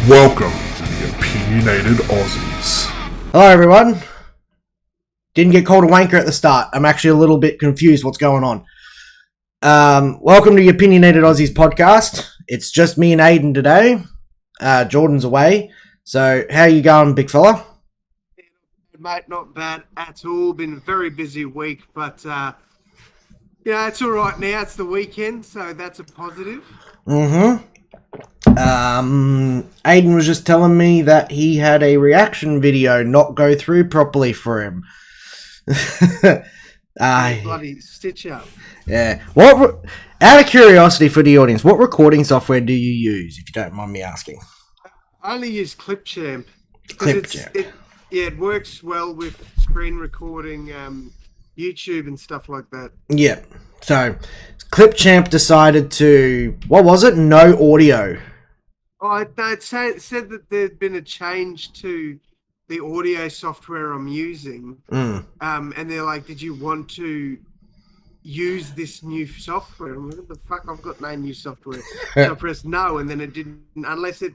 Welcome to the Opinionated Aussies. Hello everyone. Didn't get called a wanker at the start. I'm actually a little bit confused what's going on. Welcome to the Opinionated Aussies podcast. It's just me and Aden today. Jordan's away. So how you going, big fella? Mate, not bad at all. Been a very busy week, but it's all right now. It's the weekend, so that's a positive. Aden was just telling me that he had a reaction video not go through properly for him. Bloody stitch up. Yeah. Out of curiosity for the audience, what recording software do you use, if you don't mind me asking? I only use Clipchamp. It works well with screen recording, YouTube and stuff like that. Yeah. So, Clipchamp decided to, what was it? No audio. Oh, it said that there'd been a change to the audio software I'm using. And they're like, did you want to use this new software? I'm like, what the fuck? I've got no new software. So I pressed no, and then it didn't, unless it,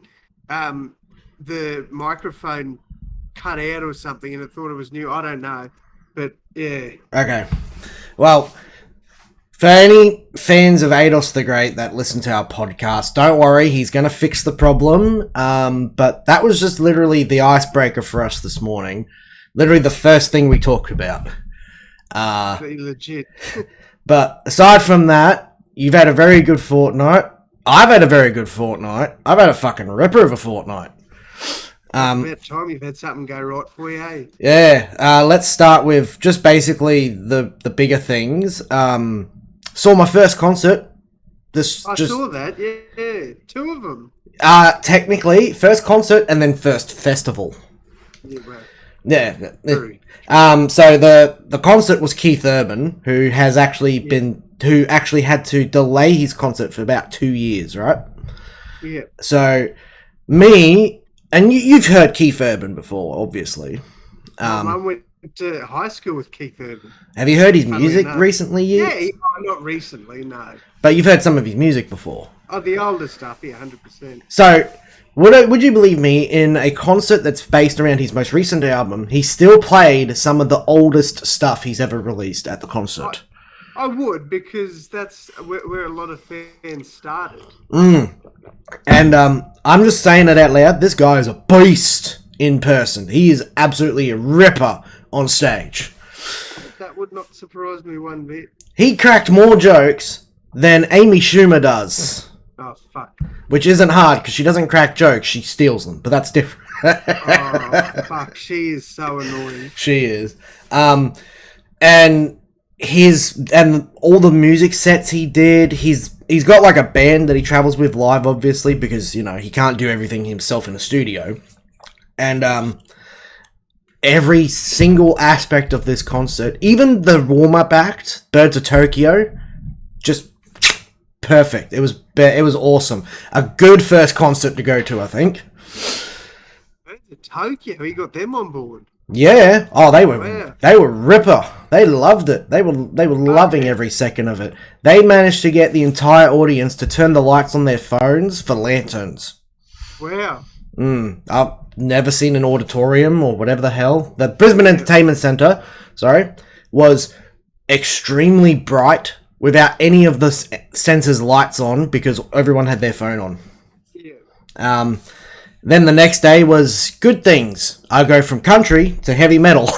the microphone cut out or something and it thought it was new. I don't know. But yeah. Okay. Well, for any fans of Ados the Great that listen to our podcast, don't worry, he's going to fix the problem. But that was just literally the icebreaker for us this morning. Literally the first thing we talked about. Legit. But aside from that, you've had a very good fortnight. I've had a very good fortnight. I've had a fucking ripper of a fortnight. About time you've had something go right for you, hey? Yeah. Let's start with just basically the bigger things. Saw my first concert. I saw that, yeah. Two of them. Technically, first concert and then first festival. Yeah, right. Yeah. True. So the concert was Keith Urban, who has actually who actually had to delay his concert for about 2 years, right? Yeah. So me, and you've heard Keith Urban before, obviously. I went to high school with Keith Urban. Have you heard his music recently? Yeah, not recently, no. But you've heard some of his music before. Oh, the older stuff, yeah, 100%. So, would you believe me, in a concert that's based around his most recent album, he still played some of the oldest stuff he's ever released at the concert? I would, because that's where a lot of fans started. And I'm just saying it out loud, this guy is a beast in person. He is absolutely a ripper on stage. That would not surprise me one bit. He cracked more jokes than Amy Schumer does. Oh, fuck. Which isn't hard, because she doesn't crack jokes, she steals them. But that's different. Oh, fuck. She is so annoying. She is. And all the music sets he did, he's got like a band that he travels with live, obviously, because, he can't do everything himself in a studio. And every single aspect of this concert, even the warm-up act, Birds of Tokyo, just perfect. It was awesome. A good first concert to go to, I think. Birds of Tokyo, you got them on board. Yeah. Oh, they were ripper. They loved it. They were loving every second of it. They managed to get the entire audience to turn the lights on their phones for lanterns. Wow. I've never seen an auditorium or whatever the hell. The Brisbane Entertainment Centre, was extremely bright without any of the sensors lights on because everyone had their phone on. Yeah. Then the next day was good things. I go from country to heavy metal.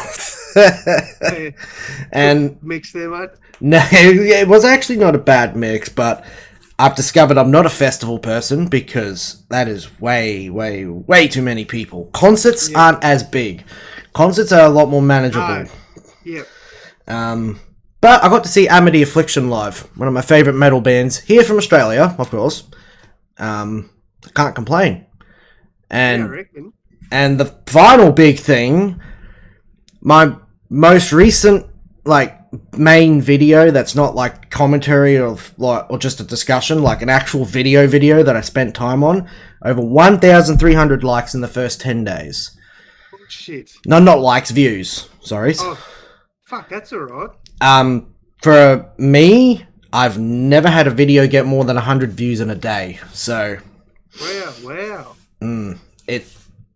And mix there, mate? No, it was actually not a bad mix, but I've discovered I'm not a festival person because that is way, way, way too many people. Concerts aren't as big. Concerts are a lot more manageable. Yep. But I got to see Amity Affliction live, one of my favourite metal bands, here from Australia, of course. I can't complain. I reckon. And the final big thing, my most recent main video that's not like commentary or just a discussion, like an actual video that I spent time on, over 1,300 likes in the first 10 days. Oh, shit. No, not likes, views. Sorry. Oh, fuck, that's alright. For me, I've never had a video get more than 100 views in a day, so... Wow. It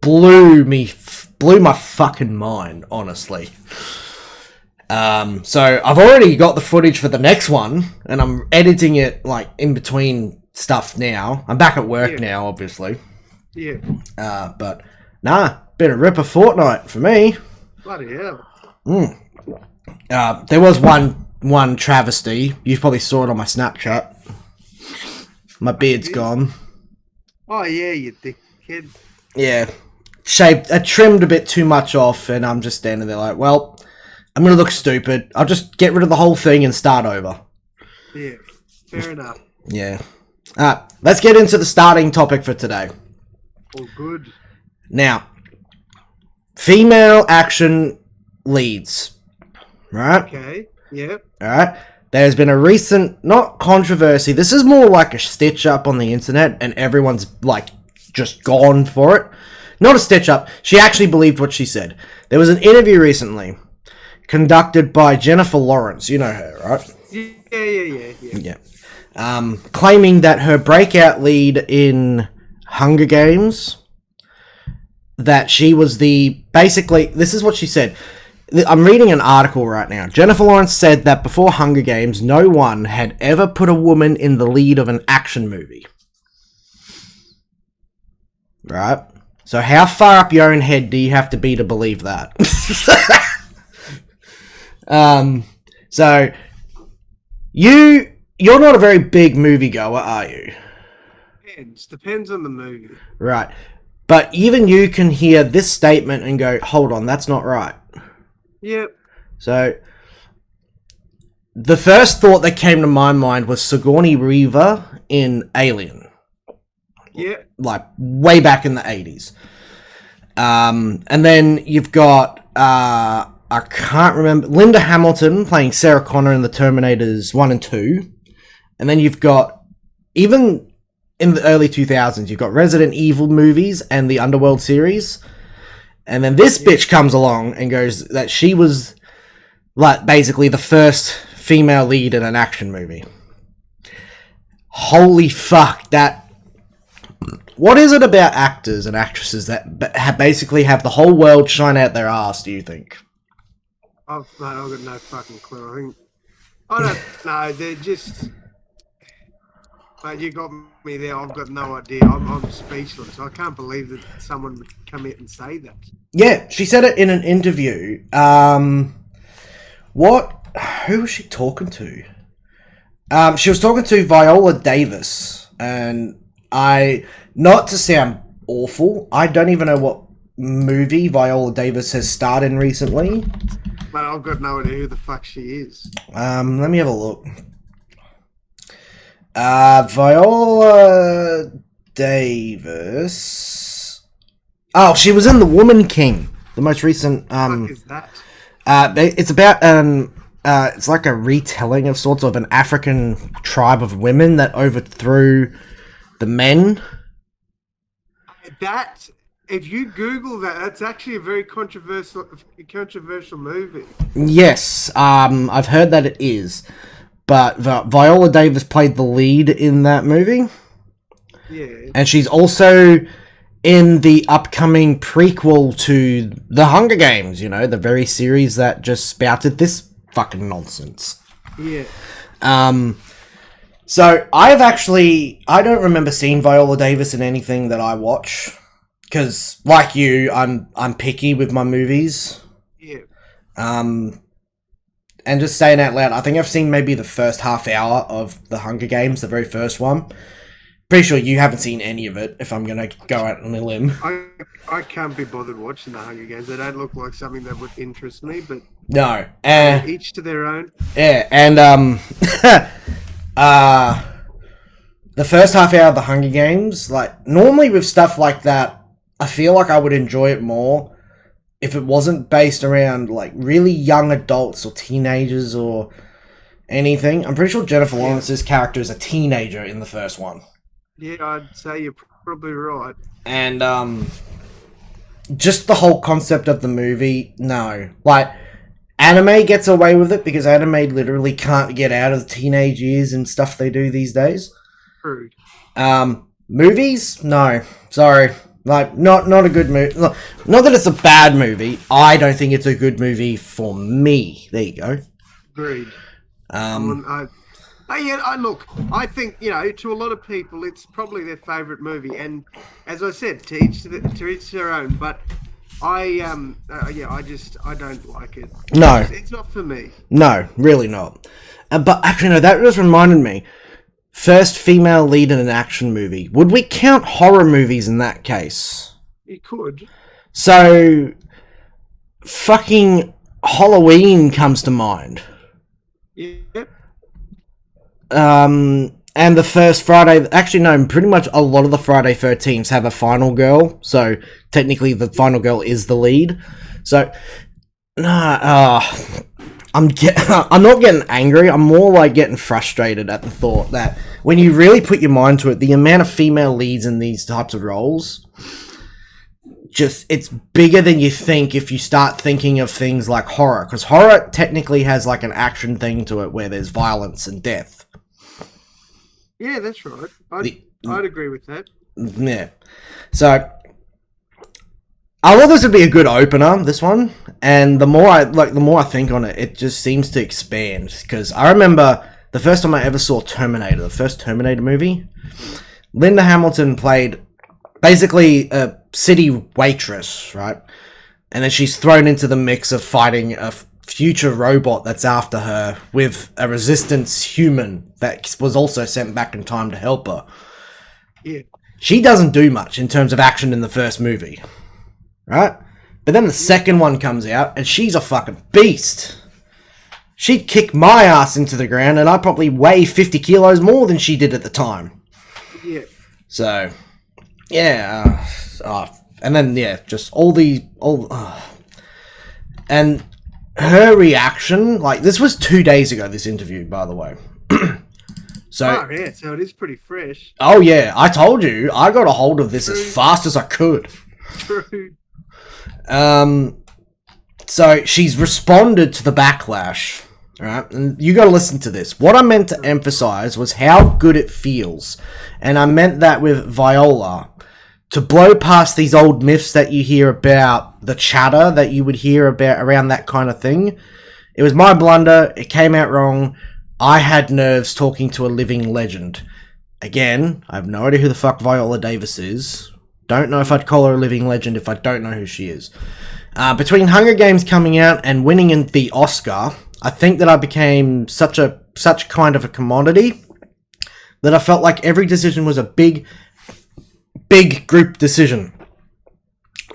blew my fucking mind, honestly. So I've already got the footage for the next one, and I'm editing it like in between stuff now. I'm back at work now, obviously. Yeah. But nah, been a ripper fortnight for me. Bloody hell. There was one travesty. You probably saw it on my Snapchat. My beard's gone. Oh yeah, you dickhead. Yeah. I trimmed a bit too much off, and I'm just standing there like, well, I'm gonna look stupid. I'll just get rid of the whole thing and start over. Yeah, fair enough. Yeah. Alright, let's get into the starting topic for today. All good. Now, female action leads. Right? Okay, yep. Alright? There's been a recent, not controversy, this is more like a stitch up on the internet, and everyone's, like, just gone for it. Not a stitch up, she actually believed what she said. There was an interview recently, conducted by Jennifer Lawrence, you know her, right? Yeah. Claiming that her breakout lead in Hunger Games, that she was basically, this is what she said. I'm reading an article right now. Jennifer Lawrence said that before Hunger Games, no one had ever put a woman in the lead of an action movie. Right? So how far up your own head do you have to be to believe that? So you're not a very big moviegoer, are you? Depends on the movie. Right. But even you can hear this statement and go, hold on, that's not right. Yep. So, the first thought that came to my mind was Sigourney Weaver in Alien. Yeah. Like, way back in the 80s. And then you've got, I can't remember, Linda Hamilton playing Sarah Connor in the Terminators 1 and 2. And then you've got, even in the early 2000s, you've got Resident Evil movies and the Underworld series. And then this bitch comes along and goes that she was, like, basically the first female lead in an action movie. Holy fuck, that... What is it about actors and actresses that basically have the whole world shine out their ass, do you think? I've got no fucking clue. I don't know, they're just... Mate, you got me there. I've got no idea. I'm speechless. I can't believe that someone would come out and say that. Yeah, she said it in an interview. Who was she talking to? She was talking to Viola Davis, and not to sound awful, I don't even know what movie Viola Davis has starred in recently. Mate, I've got no idea who the fuck she is. Let me have a look. Viola Davis. Oh, she was in The Woman King, the most recent. What is that? It's about it's like a retelling of sorts of an African tribe of women that overthrew the men. That, if you Google that, that's actually a very controversial movie. Yes, I've heard that it is. But Viola Davis played the lead in that movie. Yeah. And she's also in the upcoming prequel to The Hunger Games, you know, the very series that just spouted this fucking nonsense. Yeah. So I don't remember seeing Viola Davis in anything that I watch. Because, like you, I'm picky with my movies. Yeah. And just saying out loud, I think I've seen maybe the first half hour of The Hunger Games, the very first one. Pretty sure you haven't seen any of it, if I'm going to go out on a limb. I can't be bothered watching The Hunger Games. They don't look like something that would interest me, but... No. Each to their own. Yeah, and, the first half hour of The Hunger Games, like, normally with stuff like that, I feel like I would enjoy it more if it wasn't based around, like, really young adults or teenagers or anything. I'm pretty sure Jennifer Lawrence's character is a teenager in the first one. Yeah, I'd say you're probably right. And, just the whole concept of the movie, no. Like, anime gets away with it because anime literally can't get out of the teenage years and stuff they do these days. True. Movies? No. Sorry. Like, not a good movie. Not that it's a bad movie. I don't think it's a good movie for me. There you go. Agreed. Look, I think, to a lot of people, it's probably their favourite movie, and as I said, to each their own. But I don't like it. No, it's not for me. No, really not. But actually, no, that just reminded me. First female lead in an action movie. Would we count horror movies in that case? You could. So, fucking Halloween comes to mind. Yep. And the first Friday... Actually, no, pretty much a lot of the Friday 13s have a final girl. So, technically, the final girl is the lead. So, I'm not getting angry. I'm more like getting frustrated at the thought that when you really put your mind to it, the amount of female leads in these types of roles, it's bigger than you think if you start thinking of things like horror. Because horror technically has like an action thing to it where there's violence and death. Yeah, that's right. I'd agree with that. Yeah. So, I thought this would be a good opener, this one, and the more I think on it, it just seems to expand, because I remember the first time I ever saw Terminator, the first Terminator movie, Linda Hamilton played basically a city waitress, right? And then she's thrown into the mix of fighting a future robot that's after her with a resistance human that was also sent back in time to help her. Yeah. She doesn't do much in terms of action in the first movie. Right? But then the second one comes out, and she's a fucking beast. She'd kick my ass into the ground, and I probably weigh 50 kilos more than she did at the time. Yeah. So, yeah. And then, yeah, just and her reaction, like, this was 2 days ago, this interview, by the way. So it is pretty fresh. Oh, yeah. I told you, I got a hold of this as fast as I could. True. So she's responded to the backlash, right? And you got to listen to this. What I meant to emphasize was how good it feels, and I meant that with Viola, to blow past these old myths that you hear about the chatter that you would hear about around that kind of thing. It was my blunder. It came out wrong. I had nerves talking to a living legend. Again, I have no idea who the fuck Viola Davis is. Don't know if I'd call her a living legend if I don't know who she is. Between Hunger Games coming out and winning the Oscar, I think that I became such kind of a commodity that I felt like every decision was a big group decision.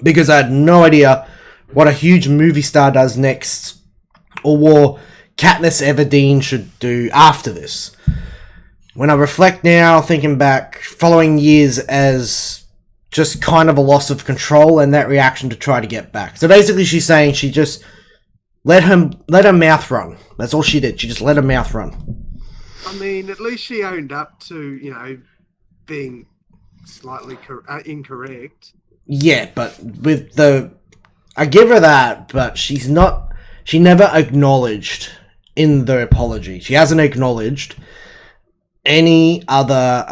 Because I had no idea what a huge movie star does next, or what Katniss Everdeen should do after this. When I reflect now, thinking back, following years as just kind of a loss of control and that reaction to try to get back. So basically she's saying she just let her mouth run. That's all she did. She just let her mouth run. I mean, at least she owned up to, being slightly incorrect. Yeah, but I give her that, but she never acknowledged in the apology. She hasn't acknowledged any other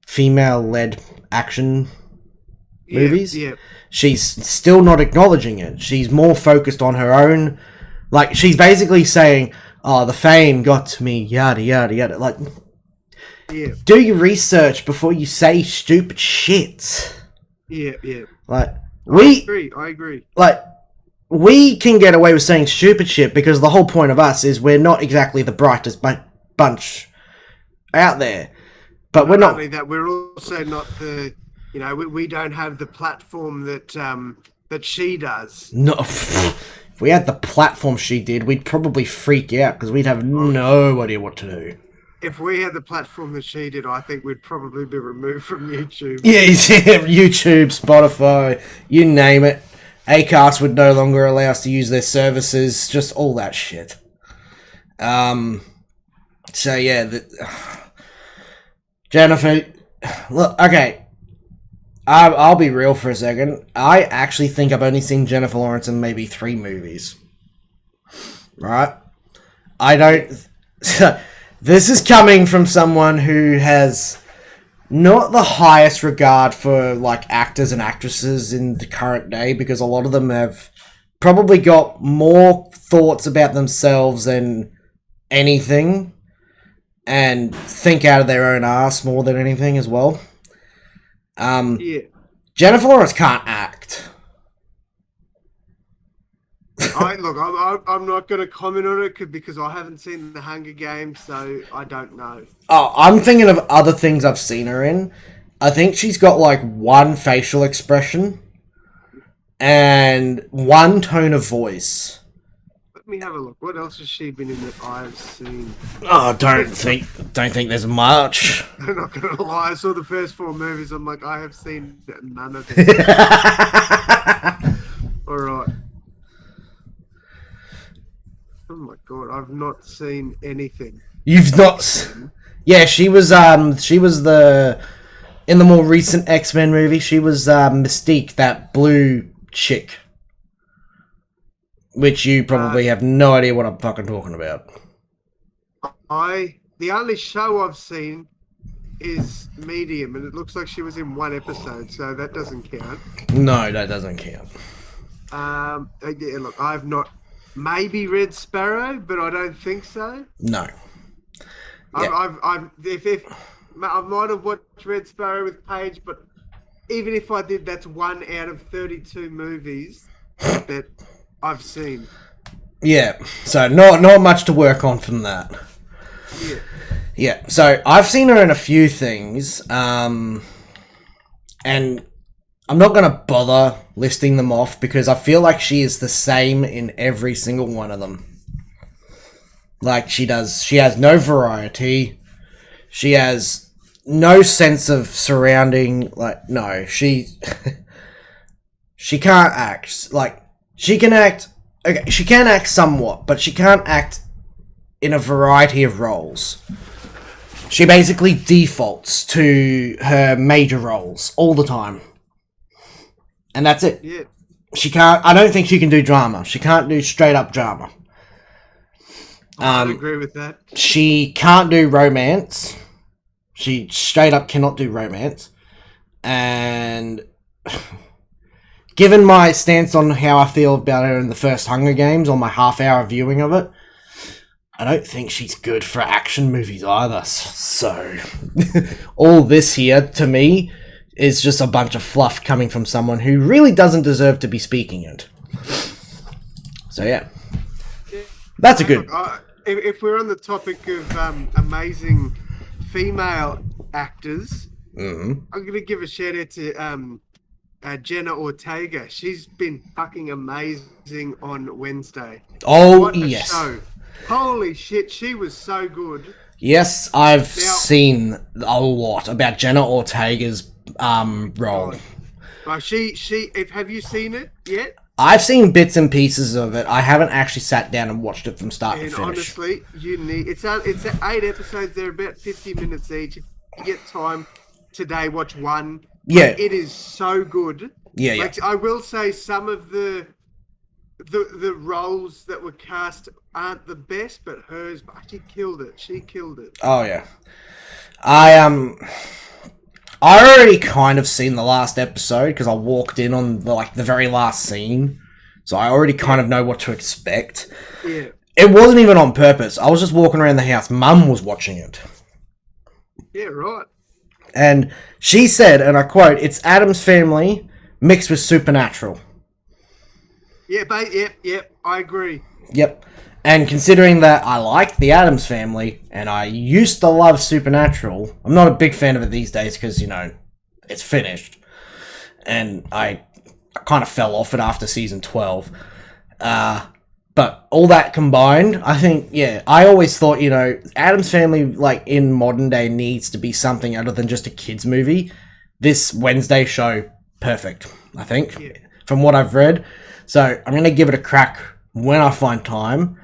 female-led action movies. Yeah. She's still not acknowledging it. She's more focused on her own. Like, she's basically saying, oh, the fame got to me, yada, yada, yada. Like, do your research before you say stupid shit. Yeah. Like, I agree. Like, we can get away with saying stupid shit because the whole point of us is we're not exactly the brightest bunch out there. But we're not only that, we're also not the, we don't have the platform that she does. No, if we had the platform she did, we'd probably freak out because we'd have no idea what to do. If we had the platform that she did, I think we'd probably be removed from YouTube. Yeah, YouTube, Spotify, you name it. Acast would no longer allow us to use their services, just all that shit. So yeah, Jennifer, look, okay, I'll be real for a second. I actually think I've only seen Jennifer Lawrence in maybe 3 movies. Right? I don't... This is coming from someone who has not the highest regard for like actors and actresses in the current day, because a lot of them have probably got more thoughts about themselves than anything, and think out of their own ass more than anything as well. Yeah. Jennifer Lawrence can't act. I'm not going to comment on it because I haven't seen the Hunger Games, so I don't know. Oh, I'm thinking of other things I've seen her in. I think she's got like one facial expression and one tone of voice. Let me have a look. What else has she been in that I've seen? Oh, don't think there's much. I'm not going to lie. I saw the first 4 movies. I'm like, I have seen none of it. All right. Oh my god, I've not seen anything. You've not? Yeah, she was the in the more recent X-Men movie. She was Mystique, that blue chick, which you probably have no idea what I'm fucking talking about. The only show I've seen is Medium, and it looks like she was in 1 episode, so that doesn't count. No, that doesn't count. Yeah, look, I've not. Maybe Red Sparrow, but I don't think so. No. Yeah. I might have watched Red Sparrow with Paige, but even if I did, that's 1 out of 32 movies that I've seen. Yeah, so not much to work on from that. Yeah. Yeah, so I've seen her in a few things, and I'm not going to bother listing them off because I feel like she is the same in every single one of them. Like, she has no variety. She has no sense of surrounding, like, no, she can't act. Like, she can act, okay, she can act somewhat, but she can't act in a variety of roles. She basically defaults to her major roles all the time. And that's it. Yeah. I don't think she can do drama. She can't do straight up drama. I agree with that. She can't do romance. She straight up cannot do romance. And given my stance on how I feel about her in the first Hunger Games, on my half-hour viewing of it, I don't think she's good for action movies either. So, all this here, to me, is just a bunch of fluff coming from someone who really doesn't deserve to be speaking it. So, yeah. That's a good... If we're on the topic of amazing female actors, I'm going to give a shout out to Jenna Ortega. She's been fucking amazing on Wednesday. Oh, what a yes. show. Holy shit, she was so good. Yes, I've seen a lot about Jenna Ortega's role. Have you seen it yet? I've seen bits and pieces of it. I haven't actually sat down and watched it from start to finish. Honestly, you need it's 8 episodes. They're about 50 minutes each. If you get time today, watch one. Yeah, it is so good. Yeah, like, I will say some of the roles that were cast aren't the best, but hers, she killed it. She killed it. Oh yeah, I already kind of seen the last episode because I walked in on the very last scene, so I already kind of know what to expect. Yeah, it wasn't even on purpose. I was just walking around the house. Mum was watching it. Yeah, right. And she said, and I quote, "It's Addams Family mixed with Supernatural." Yeah, yep, I agree. Yep. And considering that I like the Addams Family, and I used to love Supernatural, I'm not a big fan of it these days because, it's finished. And I kind of fell off it after season 12. But all that combined, I think, I always thought, Addams Family, in modern day, needs to be something other than just a kids' movie. This Wednesday show, perfect, I think, from what I've read. So I'm going to give it a crack when I find time.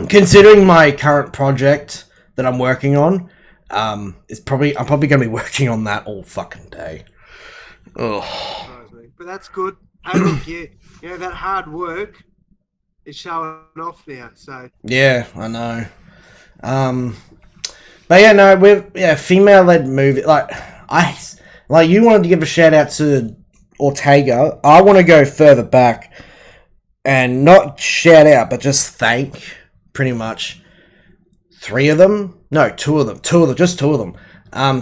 Considering my current project that I'm working on, I'm probably going to be working on that all fucking day. Oh, but that's good. Hey, look, that hard work is showing off now. So yeah, I know. But yeah, no, female-led movie. Like you wanted to give a shout out to Ortega. I want to go further back and not shout out, but just thank pretty much 3 of them. No, 2 of them. Just 2 of them. I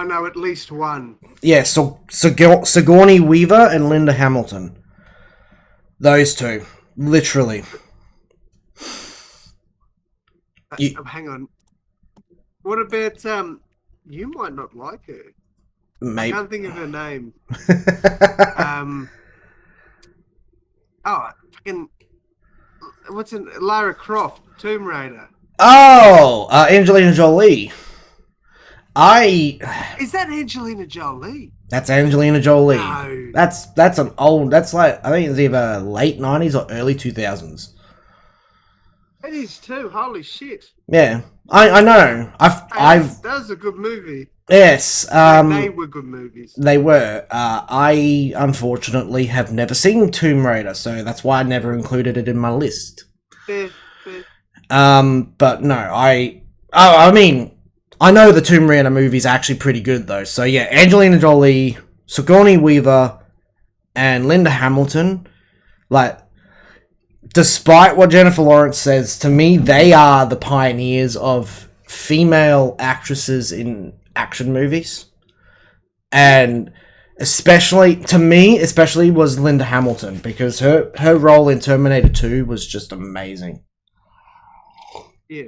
know at least one. Yeah, Sigourney Weaver and Linda Hamilton. Those 2, literally. Hang on. What about you might not like her. Maybe. I can't think of her name. Fucking what's in Lara Croft, Tomb Raider. Oh, Angelina Jolie. Is that Angelina Jolie? That's Angelina Jolie. No. That's an old. That's like, I think it's either late 90s or early 2000s. It is too. Holy shit. Yeah, I know. That was a good movie. Yes. They were good movies. They were. I unfortunately have never seen Tomb Raider, so that's why I never included it in my list. Fair. But no, I mean, I know the Tomb Raider movie's actually pretty good though. So yeah, Angelina Jolie, Sigourney Weaver, and Linda Hamilton. Like, despite what Jennifer Lawrence says, to me, they are the pioneers of female actresses in action movies. And especially was Linda Hamilton, because her role in Terminator 2 was just amazing. Yeah.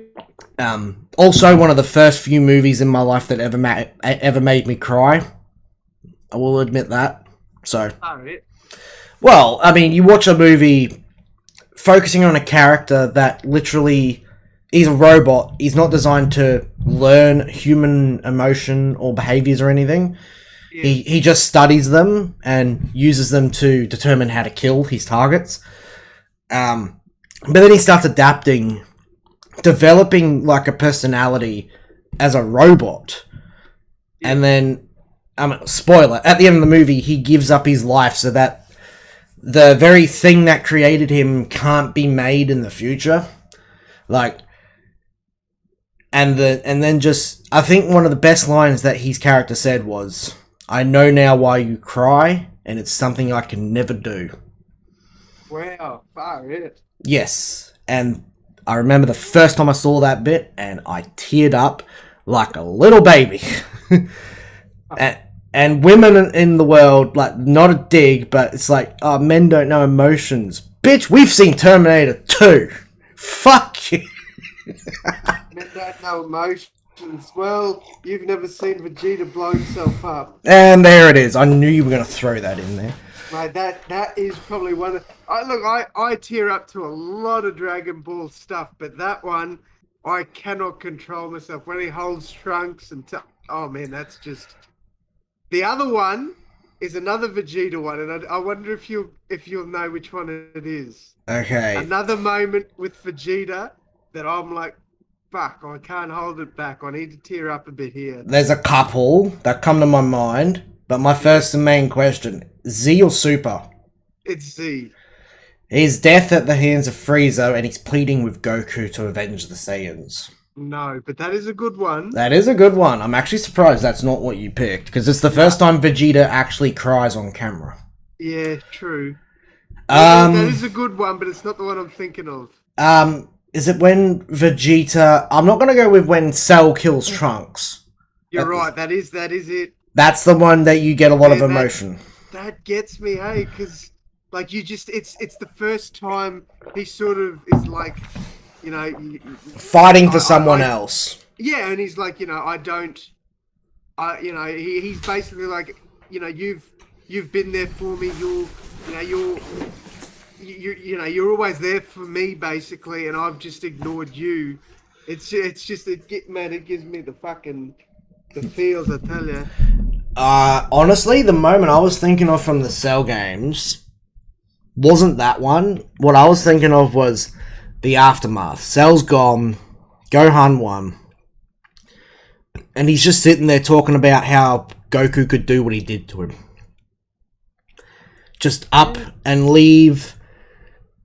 Also one of the first few movies in my life that ever made me cry. I will admit that. So, well, I mean, you watch a movie focusing on a character that literally is a robot. He's not designed to learn human emotion or behaviors or anything. Yeah. He just studies them and uses them to determine how to kill his targets. But then he starts developing like a personality as a robot. Yeah. And then, spoiler, at the end of the movie, he gives up his life so that the very thing that created him can't be made in the future. Like, and then just, I think one of the best lines that his character said was, "I know now why you cry, and it's something I can never do." Wow, far it. Yes, and I remember the first time I saw that bit, and I teared up like a little baby. And women in the world, like, not a dig, but it's like, oh, men don't know emotions. Bitch, we've seen Terminator 2. Fuck you. Men don't know emotions. Well, you've never seen Vegeta blow himself up. And there it is. I knew you were going to throw that in there. Mate, that is probably one of... I tear up to a lot of Dragon Ball stuff, but that one, I cannot control myself. When he holds Trunks and... oh, man, that's just... The other one is another Vegeta one, and I wonder if you'll know which one it is. Okay. Another moment with Vegeta that I'm like, fuck, I can't hold it back. I need to tear up a bit here. There's a couple that come to my mind, but my first and main question, Z or Super? It's Z. His death at the hands of Frieza, and he's pleading with Goku to avenge the Saiyans. No, but that is a good one. That is a good one. I'm actually surprised that's not what you picked, because it's the first time Vegeta actually cries on camera. Yeah, true. That is a good one, but it's not the one I'm thinking of. Is it when Vegeta... I'm not going to go with when Cell kills Trunks. You're right, that is it. That's the one that you get a lot of emotion. That gets me, hey, because, like, you just... It's the first time he sort of is like... You know, fighting for someone else. Yeah, and he's like, you know, he's basically like, you know, you've been there for me. You're always there for me, basically, and I've just ignored you. It gives me the feels, I tell you. Honestly, the moment I was thinking of from the Cell games wasn't that one. What I was thinking of was the aftermath. Cell's gone, Gohan won, and he's just sitting there talking about how Goku could do what he did to him. Just up and leave,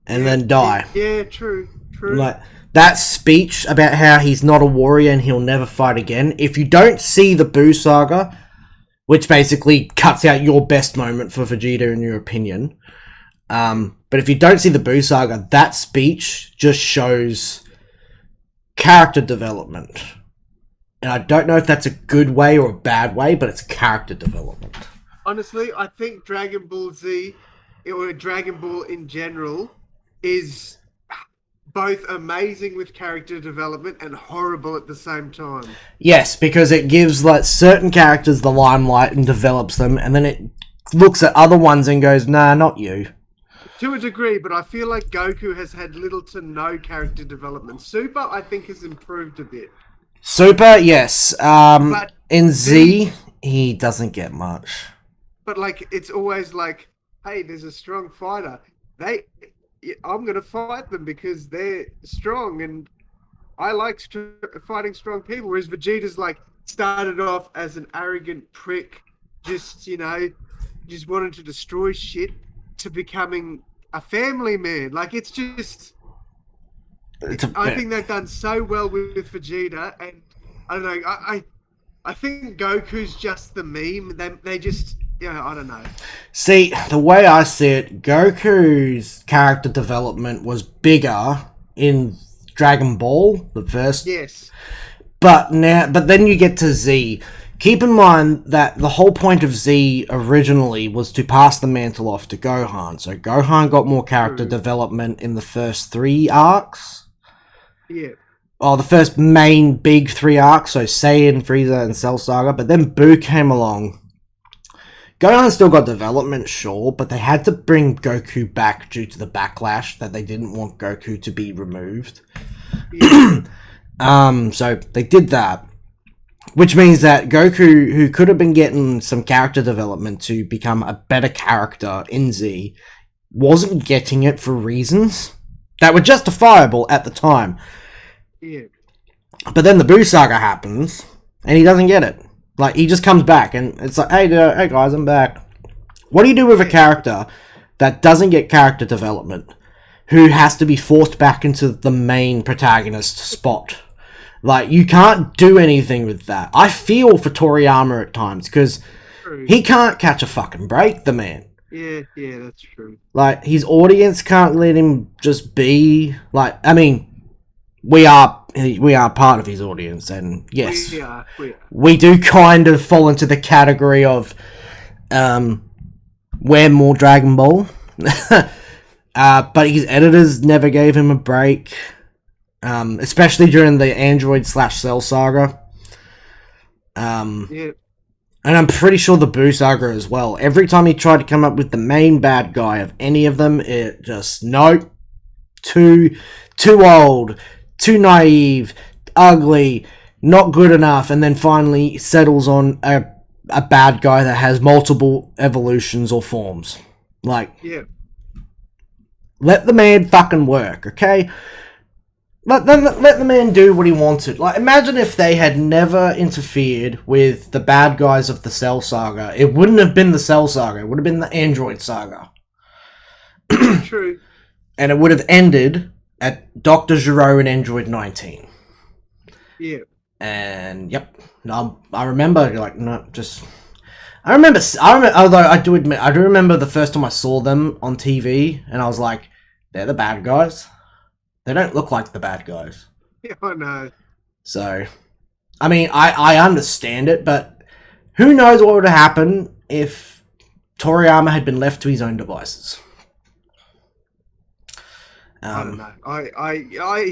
and then die. Yeah, true. Like, that speech about how he's not a warrior and he'll never fight again, if you don't see the Buu saga, which basically cuts out your best moment for Vegeta in your opinion, but if you don't see the Buu saga, that speech just shows character development. And I don't know if that's a good way or a bad way, but it's character development. Honestly, I think Dragon Ball Z, or Dragon Ball in general, is both amazing with character development and horrible at the same time. Yes, because it gives like certain characters the limelight and develops them, and then it looks at other ones and goes, nah, not you. To a degree, but I feel like Goku has had little to no character development. Super, I think, has improved a bit. Super, yes. But in Z, he doesn't get much. But like, it's always like, hey, there's a strong fighter. I'm gonna fight them because they're strong, and I like fighting strong people. Whereas Vegeta's like started off as an arrogant prick, just wanted to destroy shit, to becoming a family man. Like, it's just. I think they've done so well with Vegeta, and I don't know. I think Goku's just the meme. They just, I don't know. See, the way I see it, Goku's character development was bigger in Dragon Ball, the first. Yes. But then you get to Z. Keep in mind that the whole point of Z originally was to pass the mantle off to Gohan. So Gohan got more character development in the first 3 arcs. Yeah. Oh, the first main big 3 arcs, so Saiyan, Frieza, and Cell Saga. But then Buu came along. Gohan still got development, sure, but they had to bring Goku back due to the backlash that they didn't want Goku to be removed. Yeah. So they did that. Which means that Goku, who could have been getting some character development to become a better character in Z, wasn't getting it for reasons that were justifiable at the time. Yeah. But then the Buu saga happens, and he doesn't get it. Like, he just comes back, and it's like, hey guys, I'm back. What do you do with a character that doesn't get character development, who has to be forced back into the main protagonist spot? Like, you can't do anything with that. I feel for Toriyama at times, because he can't catch a fucking break, the man. Yeah, that's true. Like, his audience can't let him just be. Like, I mean, we are part of his audience, and yes, we are. We do kind of fall into the category of we're more Dragon Ball. But his editors never gave him a break. Especially during the Android/Cell saga. Yeah. And I'm pretty sure the Buu saga as well. Every time he tried to come up with the main bad guy of any of them, it just, nope. Too old, too naive, ugly, not good enough, and then finally settles on a bad guy that has multiple evolutions or forms. Like, yeah. Let the man fucking work, okay? Let the man do what he wanted. Like, imagine if they had never interfered with the bad guys of the Cell Saga. It wouldn't have been the Cell Saga. It would have been the Android Saga. True. And it would have ended at Dr. Gero and Android 19. Yeah. And, yep. No, I remember, like, not just... I remember, although I do admit, I do remember the first time I saw them on TV, and I was like, they're the bad guys. They don't look like the bad guys. Yeah, I know. So, I mean, I understand it, but who knows what would have happened if Toriyama had been left to his own devices. I don't know.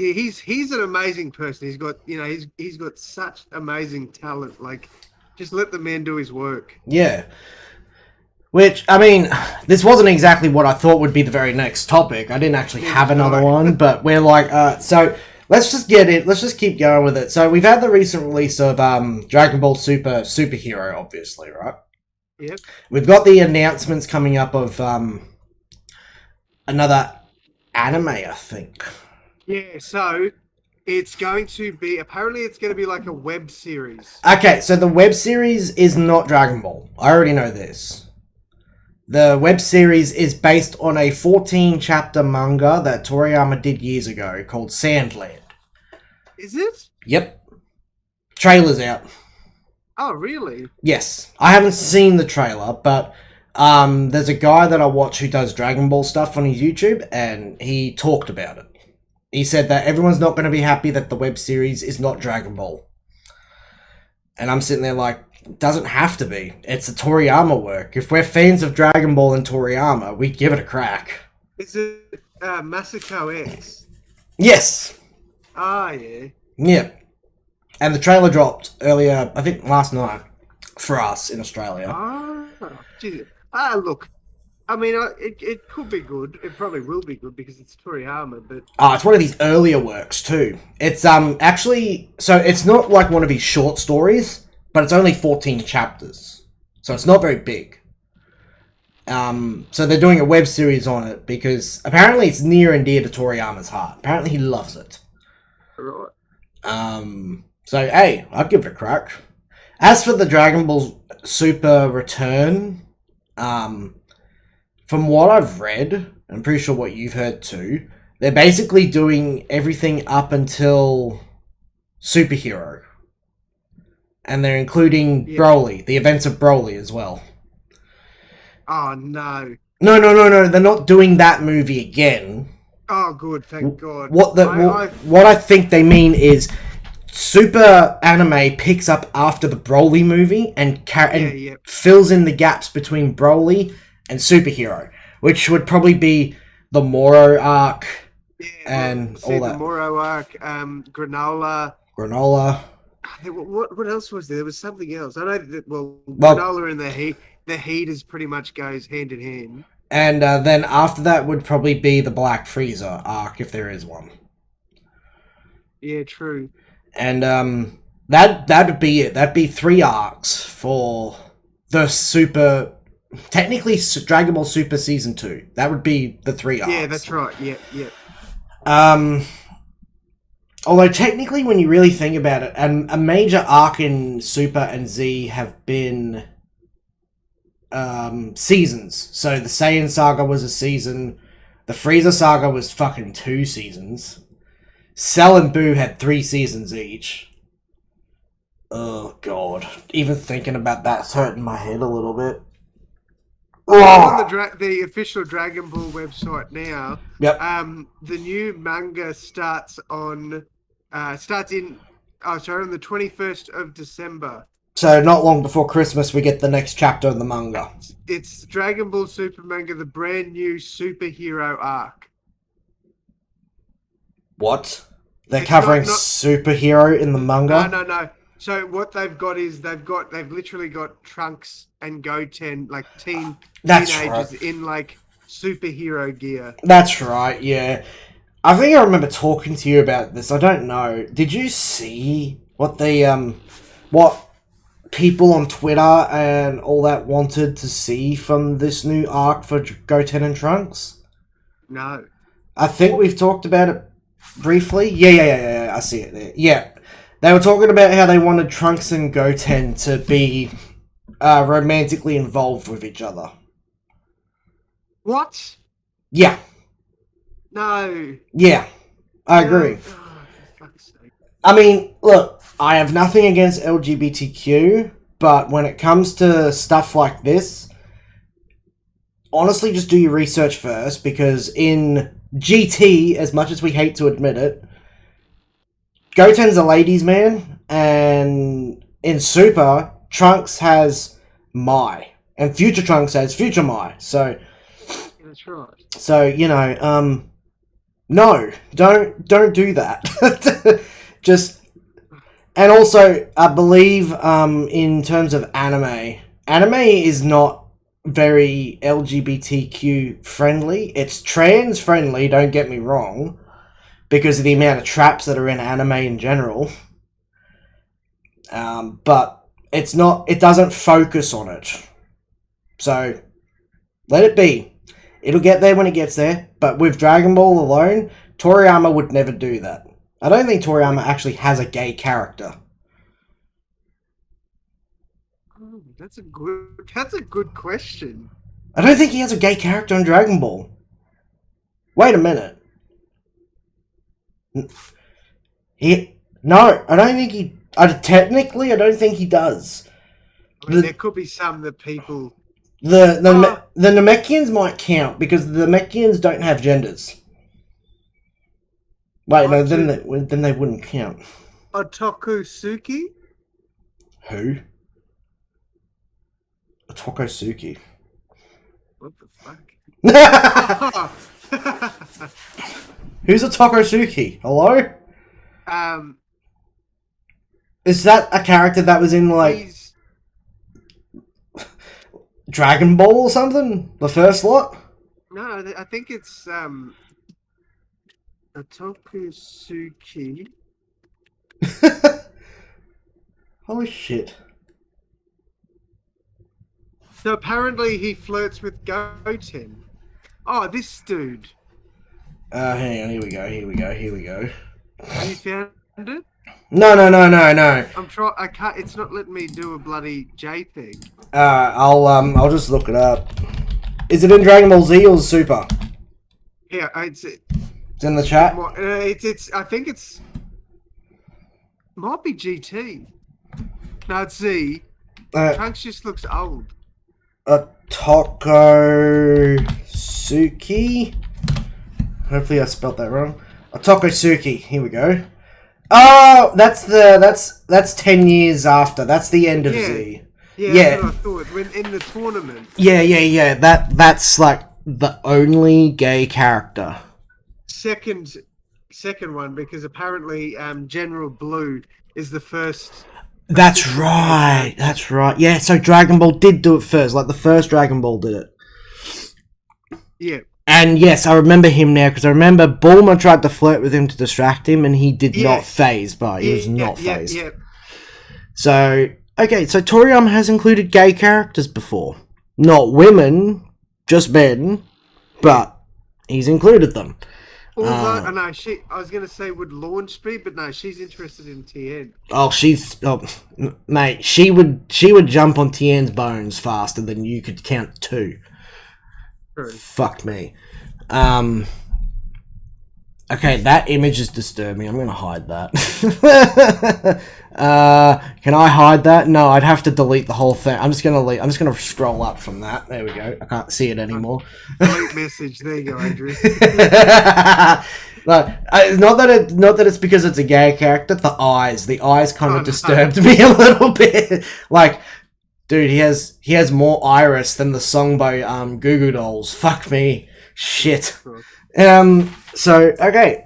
He's an amazing person. He's got, he's got such amazing talent. Like, just let the man do his work. Yeah. Which, I mean, this wasn't exactly what I thought would be the very next topic. I didn't actually have another one, but we're like, so let's just get it. Let's just keep going with it. So we've had the recent release of Dragon Ball Superhero, obviously, right? Yep. We've got the announcements coming up of another anime, I think. Yeah, so it's going to be, apparently it's going to be like a web series. Okay, so the web series is not Dragon Ball. I already know this. The web series is based on a 14-chapter manga that Toriyama did years ago called Sandland. Is it? Yep. Trailer's out. Oh, really? Yes. I haven't seen the trailer, but there's a guy that I watch who does Dragon Ball stuff on his YouTube, and he talked about it. He said that everyone's not going to be happy that the web series is not Dragon Ball. And I'm sitting there like, it doesn't have to be. It's a Toriyama work. If we're fans of Dragon Ball and Toriyama, we'd give it a crack. Is it Masako X? Yes. Ah, yeah. Yeah. And the trailer dropped earlier, I think last night, for us in Australia. Ah, geez. Look. I mean, it could be good. It probably will be good because it's Toriyama, but... It's one of his earlier works, too. It's, actually... So, it's not like one of his short stories, but it's only 14 chapters. So, it's not very big. So, they're doing a web series on it because apparently it's near and dear to Toriyama's heart. Apparently he loves it. Right. So, hey, I'd give it a crack. As for the Dragon Ball Super Return, from what I've read, I'm pretty sure what you've heard too, they're basically doing everything up until Superhero. And they're including Broly, the events of Broly as well. Oh, no. No, they're not doing that movie again. Oh, good, thank God. What I think they mean is Super Anime picks up after the Broly movie and fills in the gaps between Broly and Superhero, which would probably be the Moro arc and all that. The Moro arc, Granola. What else was there? There was something else. I know that, Granola and the Heaters pretty much goes hand in hand. And then after that would probably be the Black Freezer arc, if there is one. Yeah, true. And that'd be it. That'd be 3 arcs for the Super... Technically, Dragon Ball Super Season 2. That would be the 3 arcs. Yeah, that's right. Yeah. Although technically, when you really think about it, a major arc in Super and Z have been seasons. So the Saiyan Saga was a season. The Frieza Saga was fucking 2 seasons. Cell and Boo had 3 seasons each. Oh, God. Even thinking about that's hurting my head a little bit. On the official Dragon Ball website now, yep. The new manga starts on the 21st of December. So not long before Christmas, we get the next chapter of the manga. It's Dragon Ball Super manga, the brand new superhero arc. What? They're covering superhero in the manga? No. So what they've got is they've literally got Trunks and Goten, like teenagers in like superhero gear. That's right, yeah. I think I remember talking to you about this. I don't know. Did you see what the what people on Twitter and all that wanted to see from this new arc for Goten and Trunks? No. I think we've talked about it briefly. Yeah. I see it there. Yeah. They were talking about how they wanted Trunks and Goten to be romantically involved with each other. What? Yeah. No. Yeah. I agree. Oh, for fuck's sake. I mean, look, I have nothing against LGBTQ, but when it comes to stuff like this, honestly, just do your research first, because in GT, as much as we hate to admit it, Goten's a ladies' man, and in Super, Trunks has Mai, and Future Trunks has Future Mai, so... That's right. So, no, don't do that. Just... And also, I believe, in terms of anime is not very LGBTQ friendly. It's trans friendly, don't get me wrong, because of the amount of traps that are in anime in general. But it's not, it doesn't focus on it. So, let it be. It'll get there when it gets there, but with Dragon Ball alone, Toriyama would never do that. I don't think Toriyama actually has a gay character. Oh, that's a good question. I don't think he has a gay character in Dragon Ball. Wait a minute. No, I don't think he... technically, I don't think he does. I mean, there could be some that people... The Namekians might count, because the Namekians don't have genders. Wait, no, then they wouldn't count. Otokusuki? Who? Otokusuki. What the fuck? Who's Otokusuki? Hello? Is that a character that was in, like, Dragon Ball or something? The first lot? No, I think it's Otokusuki. Holy shit. So apparently he flirts with Goten. Oh, this dude. Hang on, here we go. Have you found it? No. I can't. It's not letting me do a bloody J thing. I'll just look it up. Is it in Dragon Ball Z or Super? Yeah, it's in the chat. It's. I think it's. Might be GT. No, it's Z. Trunks just looks old. Otokusuki. Hopefully I spelt that wrong. Otokusuki. Here we go. Oh, that's 10 years after. That's the end of Z. Yeah. That's what I thought. When in the tournament. Yeah. That's like the only gay character. Second one, because apparently General Blue is the first. That's right. Yeah, so Dragon Ball did do it first. Like the first Dragon Ball did it. Yeah. And yes, I remember him now, because I remember Bulma tried to flirt with him to distract him, and he did not phase, but he was not phased. Yeah. So, okay, so Toriyama has included gay characters before. Not women, just men, but he's included them. Although, I was going to say would launch be, but no, she's interested in Tien. Mate, she would jump on Tien's bones faster than you could count 2. True. Fuck me. Okay, that image is disturbing. I'm gonna hide that. Can I hide that? No, I'd have to delete the whole thing. I'm just gonna scroll up from that. There we go. I can't see it anymore. Delete message. There you go, Adrian. Not that it's because it's a gay character. The eyes kind of disturbed me a little bit. Like, dude, he has more iris than the Songbo Goo Goo Dolls. Fuck me. Shit. So, okay.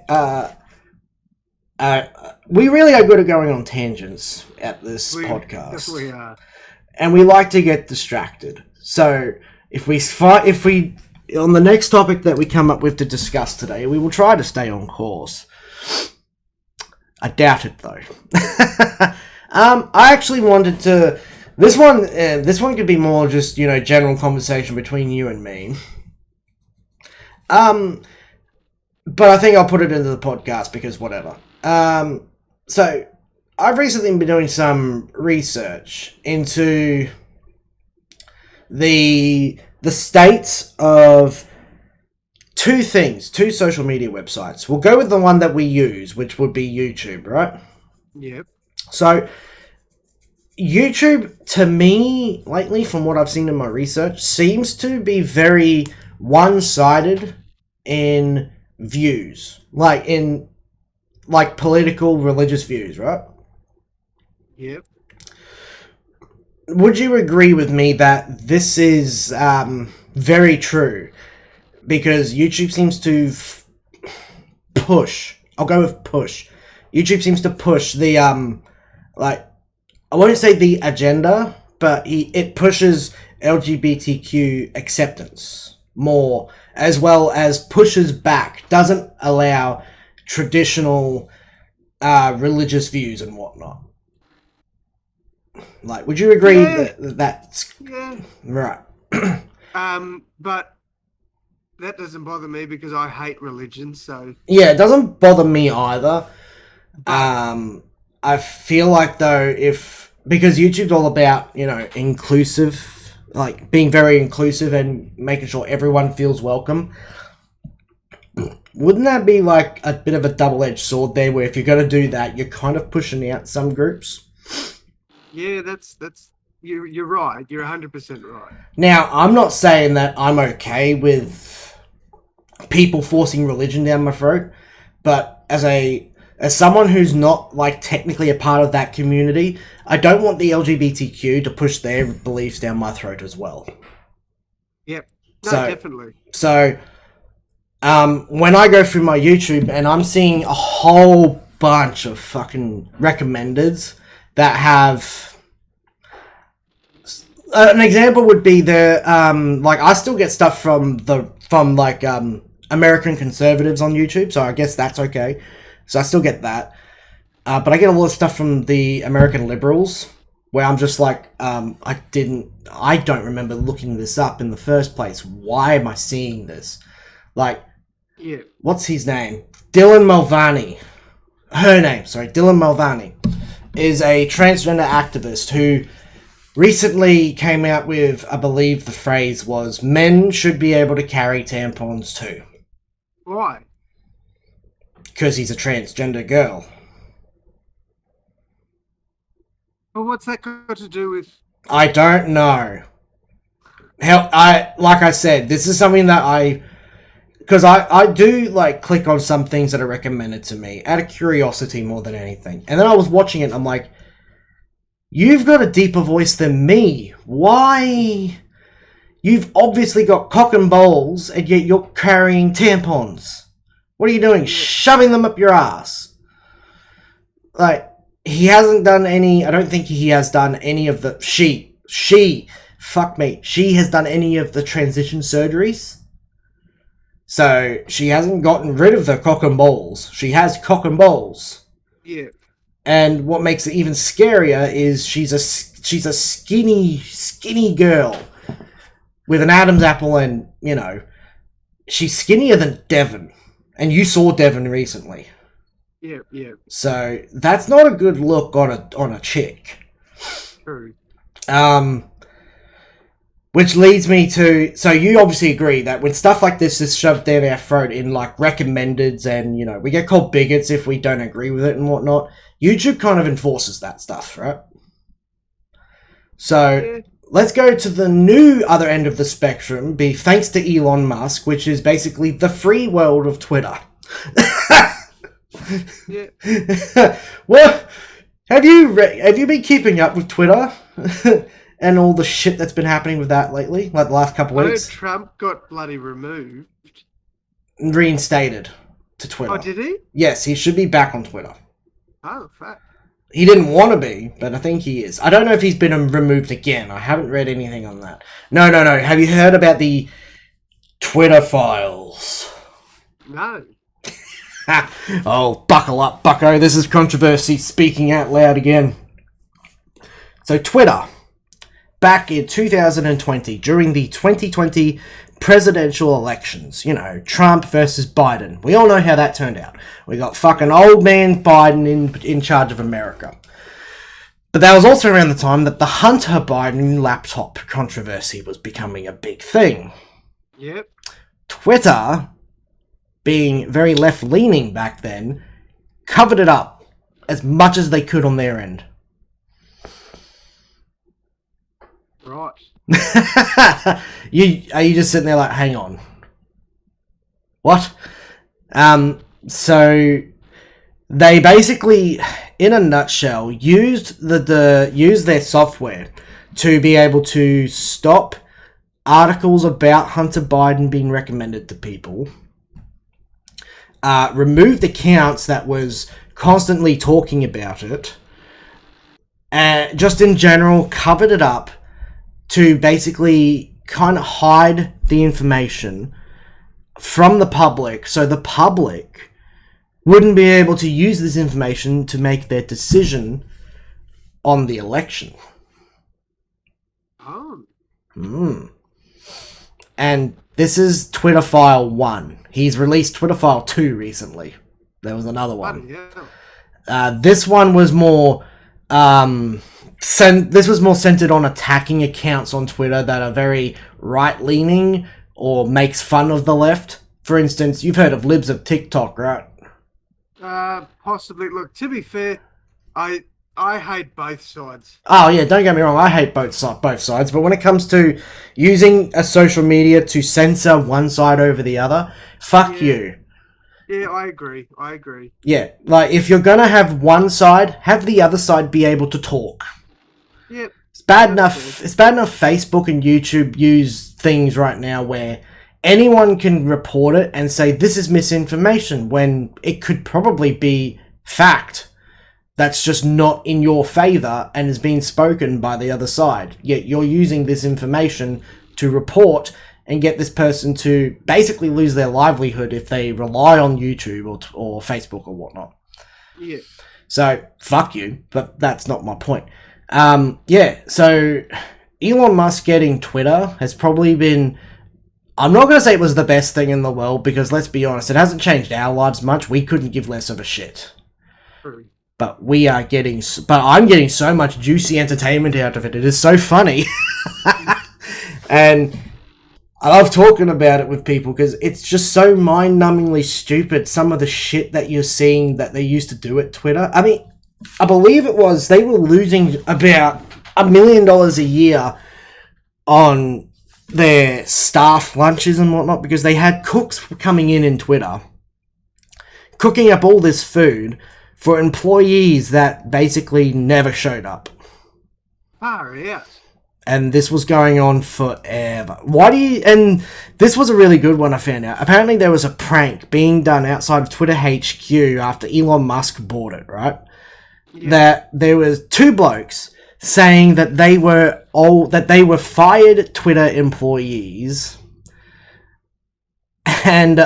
We really are good at going on tangents at this podcast. We are. And we like to get distracted. So, if we on the next topic that we come up with to discuss today, we will try to stay on course. I doubt it, though. I actually wanted to... This one could be more just, general conversation between you and me. But I think I'll put it into the podcast because whatever. So, I've recently been doing some research into the states of two social media websites. We'll go with the one that we use, which would be YouTube, right? Yep. So, YouTube, to me, lately, from what I've seen in my research, seems to be very one-sided in views. Like, political, religious views, right? Yep. Would you agree with me that this is very true? Because YouTube seems to push. I'll go with push. YouTube seems to push the, I won't say the agenda, but it pushes LGBTQ acceptance more, as well as pushes back, doesn't allow traditional religious views and whatnot. Like, would you agree that that's... Yeah. Right. But that doesn't bother me because I hate religion, so... Yeah, it doesn't bother me either. I feel like, though, because YouTube's all about, inclusive, like, being very inclusive and making sure everyone feels welcome. Wouldn't that be like a bit of a double-edged sword there, where if you're going to do that, you're kind of pushing out some groups? Yeah, that's you're right. You're 100% right. Now, I'm not saying that I'm okay with people forcing religion down my throat, but as someone who's not like technically a part of that community, I don't want the LGBTQ to push their beliefs down my throat as well. Yep. No, definitely. So, when I go through my YouTube and I'm seeing a whole bunch of fucking recommendeds that have... an example would be like, I still get stuff from American conservatives on YouTube, so I guess that's okay. So I still get that. But I get a lot of stuff from the American liberals, where I'm just like, I don't remember looking this up in the first place. Why am I seeing this? Like, yeah. What's his name? Dylan Mulvaney. Dylan Mulvaney is a transgender activist who recently came out with, I believe the phrase was, men should be able to carry tampons too. Why? Because he's a transgender girl. Well, what's that got to do with... I don't know. Like I said, this is something that because I do like click on some things that are recommended to me out of curiosity more than anything. And then I was watching it and I'm like, you've got a deeper voice than me. Why? You've obviously got cock and balls, and yet you're carrying tampons. What are you doing? Shoving them up your ass. Like, he hasn't done any... I don't think he has done any of the... She has done any of the transition surgeries. So, she hasn't gotten rid of the cock and balls. She has cock and balls. Yeah. And what makes it even scarier is she's a skinny girl with an Adam's apple, and, you know, she's skinnier than Devon. And you saw Devon recently. Yeah, yeah. So, that's not a good look on a chick. True. Which leads me to... So, you obviously agree that when stuff like this is shoved down our throat in, like, recommendeds, and, you know, we get called bigots if we don't agree with it and whatnot, YouTube kind of enforces that stuff, right? So, let's go to the new other end of the spectrum, thanks to Elon Musk, which is basically the free world of Twitter. Yeah. Well, have you been keeping up with Twitter? And all the shit that's been happening with that lately? Like the last couple of weeks? Trump got bloody removed. Reinstated to Twitter. Oh, did he? Yes, he should be back on Twitter. Oh, fuck. He didn't want to be, but I think he is. I don't know if he's been removed again. I haven't read anything on that. No. Have you heard about the Twitter files? No. Oh, buckle up, bucko. This is controversy speaking out loud again. So Twitter, back in 2020, during the 2020 presidential elections, you know, Trump versus Biden. We all know how that turned out. We got fucking old man Biden in charge of America. But that was also around the time that the Hunter Biden laptop controversy was becoming a big thing. Yep. Twitter, being very left-leaning back then, covered it up as much as they could on their end. Right. Are you just sitting there like, hang on, what? So they basically, in a nutshell, used their software to be able to stop articles about Hunter Biden being recommended to people, removed accounts that was constantly talking about it, and just in general covered it up to basically kind of hide the information from the public, so the public wouldn't be able to use this information to make their decision on the election. Oh. And this is Twitter File 1. He's released Twitter File 2 recently. There was another one. Yeah. This one was more... this was more centered on attacking accounts on Twitter that are very right-leaning or makes fun of the left. For instance, you've heard of libs of TikTok, right? Possibly. Look, to be fair, I hate both sides. Oh yeah, don't get me wrong, I hate both sides, but when it comes to using a social media to censor one side over the other, fuck you. Yeah, I agree. Yeah, like, if you're gonna have one side, have the other side be able to talk. Yep. It's bad enough Facebook and YouTube use things right now where anyone can report it and say this is misinformation when it could probably be fact that's just not in your favor and is being spoken by the other side. Yet you're using this information to report and get this person to basically lose their livelihood if they rely on YouTube or Facebook or whatnot. Yeah. So, fuck you, but that's not my point. So Elon Musk getting Twitter has probably been... I'm not going to say it was the best thing in the world, because let's be honest, it hasn't changed our lives much. We couldn't give less of a shit. True. But I'm getting so much juicy entertainment out of it. It is so funny. And I love talking about it with people because it's just so mind-numbingly stupid, some of the shit that you're seeing that they used to do at Twitter. I mean, I believe it was they were losing about $1 million a year on their staff lunches and whatnot because they had cooks coming in Twitter, cooking up all this food for employees that basically never showed up. Far out. And this was going on forever. And this was a really good one I found out. Apparently there was a prank being done outside of Twitter HQ after Elon Musk bought it, right? Yeah. That there was two blokes saying that they were fired Twitter employees. And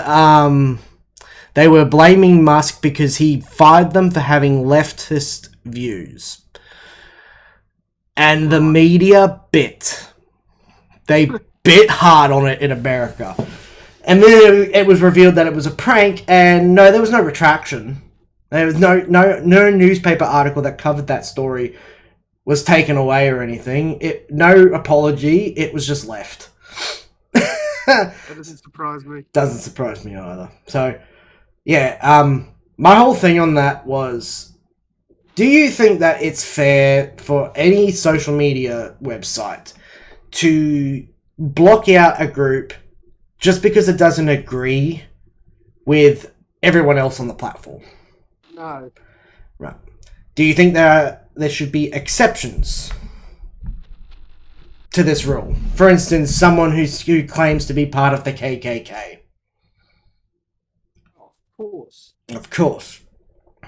they were blaming Musk because he fired them for having leftist views. And the media bit. They bit hard on it in America. And then it was revealed that it was a prank, and no, there was no retraction. There was no newspaper article that covered that story was taken away or anything. No apology, it was just left. That doesn't surprise me. Doesn't surprise me either. So, yeah, my whole thing on that was... Do you think that it's fair for any social media website to block out a group just because it doesn't agree with everyone else on the platform? No. Right. Do you think there should be exceptions to this rule? For instance, someone who claims to be part of the KKK. Of course. Of course.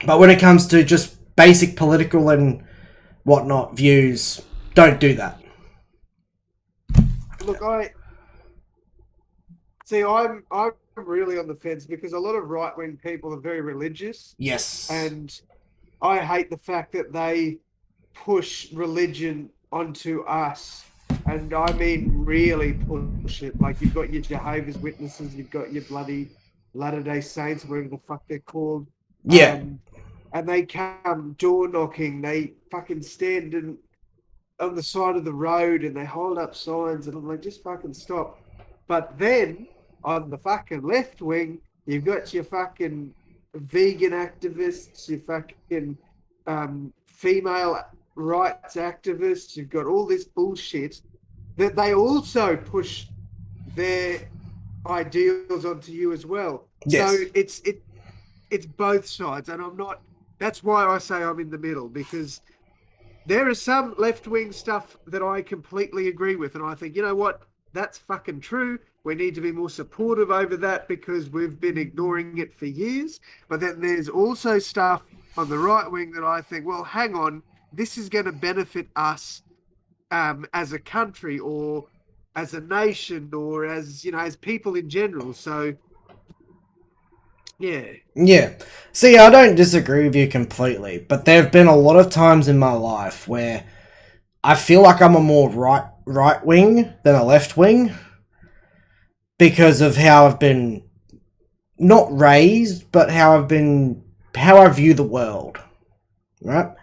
But when it comes to just basic political and whatnot views, don't do that. Look, I'm really on the fence because a lot of right-wing people are very religious. Yes. And I hate the fact that they push religion onto us. And I mean really push it. Like, you've got your Jehovah's Witnesses, you've got your bloody Latter-day Saints, whatever the fuck they're called. Yeah. And they come door knocking, they fucking stand on the side of the road and they hold up signs, and I'm like, just fucking stop. But then on the fucking left wing, you've got your fucking vegan activists, your fucking female rights activists, you've got all this bullshit that they also push their ideals onto you as well. Yes. So it's both sides, and I'm not... That's why I say I'm in the middle, because there is some left-wing stuff that I completely agree with, and I think, you know what, that's fucking true. We need to be more supportive over that because we've been ignoring it for years. But then there's also stuff on the right wing that I think, well, hang on, this is going to benefit us as a country or as a nation or as, you know, as people in general. So... Yeah. See, I don't disagree with you completely, but there have been a lot of times in my life where I feel like I'm a more right wing than a left wing because of how I've been not raised, but how I view the world. Right?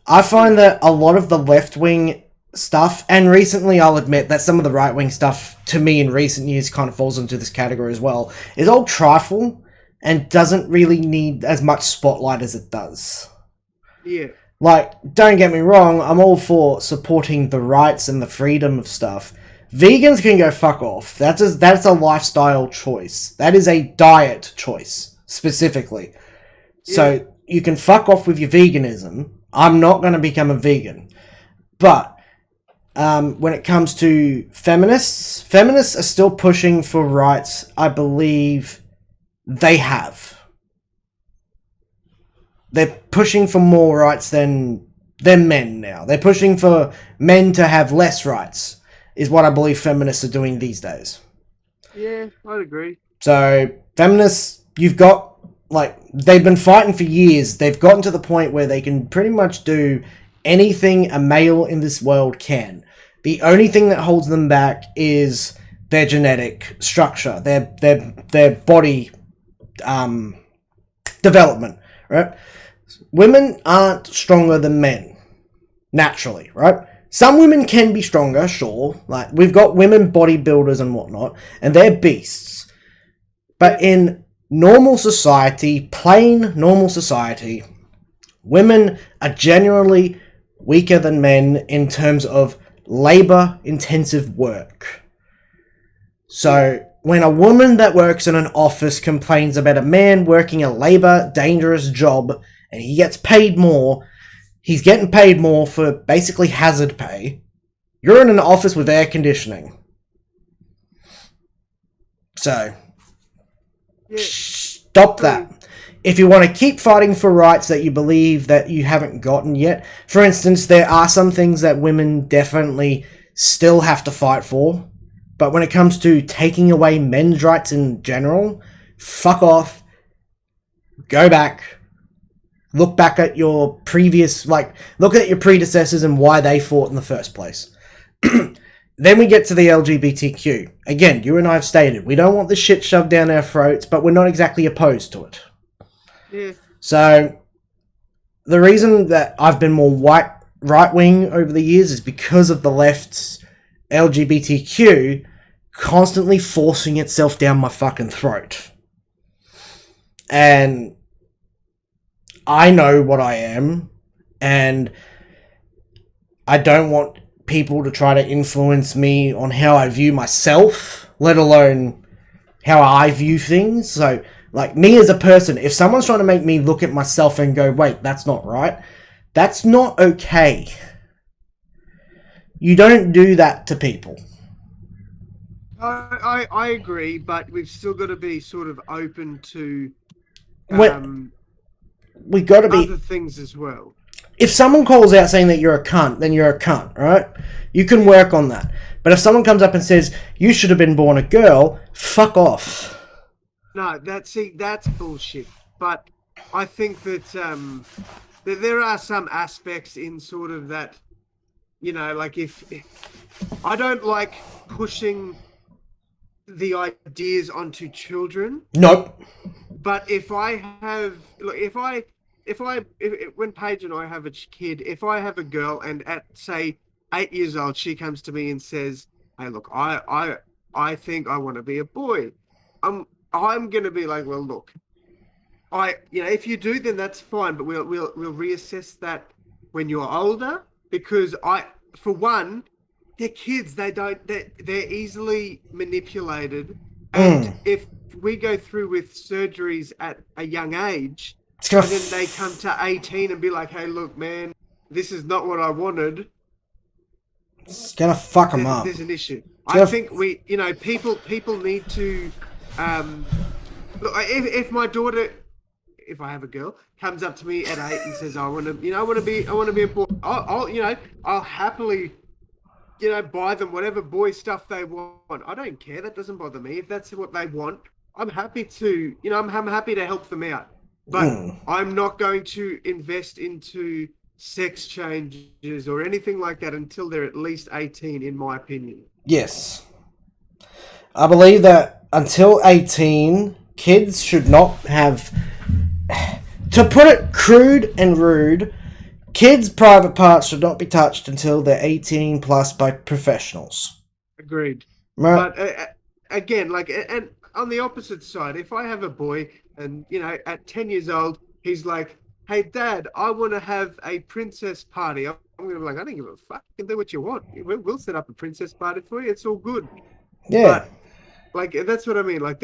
I find that a lot of the left wing stuff, and recently I'll admit that some of the right-wing stuff, to me in recent years, kind of falls into this category as well, is all trifle and doesn't really need as much spotlight as it does. Yeah. Like, don't get me wrong, I'm all for supporting the rights and the freedom of stuff. Vegans can go fuck off. That's a lifestyle choice. That is a diet choice, specifically. Yeah. So, you can fuck off with your veganism. I'm not going to become a vegan. But, when it comes to feminists are still pushing for rights I believe they have. They're pushing for more rights than men now. They're pushing for men to have less rights, is what I believe feminists are doing these days. Yeah, I'd agree. So, feminists, you've got, like, they've been fighting for years. They've gotten to the point where they can pretty much do anything a male in this world can. The only thing that holds them back is their genetic structure, their body development, right? Women aren't stronger than men, naturally, right? Some women can be stronger, sure. Like, we've got women bodybuilders and whatnot, and they're beasts. But in normal society, plain normal society, women are generally weaker than men in terms of labor-intensive work. So, when a woman that works in an office complains about a man working a labor, dangerous job, and he gets paid more, he's getting paid more for basically hazard pay. You're in an office with air conditioning. So, stop that. If you want to keep fighting for rights that you believe that you haven't gotten yet, for instance, there are some things that women definitely still have to fight for, but when it comes to taking away men's rights in general, fuck off, go back, look back at your previous, look at your predecessors and why they fought in the first place. Then we get to the LGBTQ. Again, you and I have stated, we don't want this shit shoved down our throats, but we're not exactly opposed to it. Yeah. So, the reason that I've been more right-wing over the years is because of the left's LGBTQ constantly forcing itself down my fucking throat. And I know what I am, and I don't want people to try to influence me on how I view myself, let alone how I view things. So, like, me as a person, if someone's trying to make me look at myself and go, wait, that's not right, that's not okay. You don't do that to people. I agree, but we've still got to be sort of open to we got to be other things as well. If someone calls out saying that you're a cunt, then you're a cunt, right? You can work on that. But if someone comes up and says, you should have been born a girl, fuck off. No, that's bullshit. But I think that there are some aspects in sort of that, you know, like if I don't like pushing the ideas onto children. Nope. But if I have, if when Paige and I have a kid, if I have a girl and at say 8 years old, she comes to me and says, "Hey, look, I think I want to be a boy," I'm gonna be like, "Well, look, if you do, then that's fine, but we'll reassess that when you're older, because for one, they're kids, they're easily manipulated, and if we go through with surgeries at a young age, and then they come to 18 and be like, hey, look, man, this is not what I wanted. It's gonna fuck them up. There's an issue. I think people need to, look, if my daughter, if I have a girl, comes up to me at 8 and says, I want to be a boy, I'll happily, buy them whatever boy stuff they want. I don't care. That doesn't bother me. If that's what they want, I'm happy to, I'm happy to help them out. But I'm not going to invest into sex changes or anything like that until they're at least 18, in my opinion. Yes. I believe that until 18, kids should not have... To put it crude and rude, kids' private parts should not be touched until they're 18 plus by professionals. Agreed. Right. But again, like, and on the opposite side, if I have a boy and, you know, at 10 years old, he's like, hey, Dad, I want to have a princess party. I'm going to be like, I don't give a fuck. You can do what you want. We'll set up a princess party for you. It's all good. Yeah. But, like, that's what I mean. Like,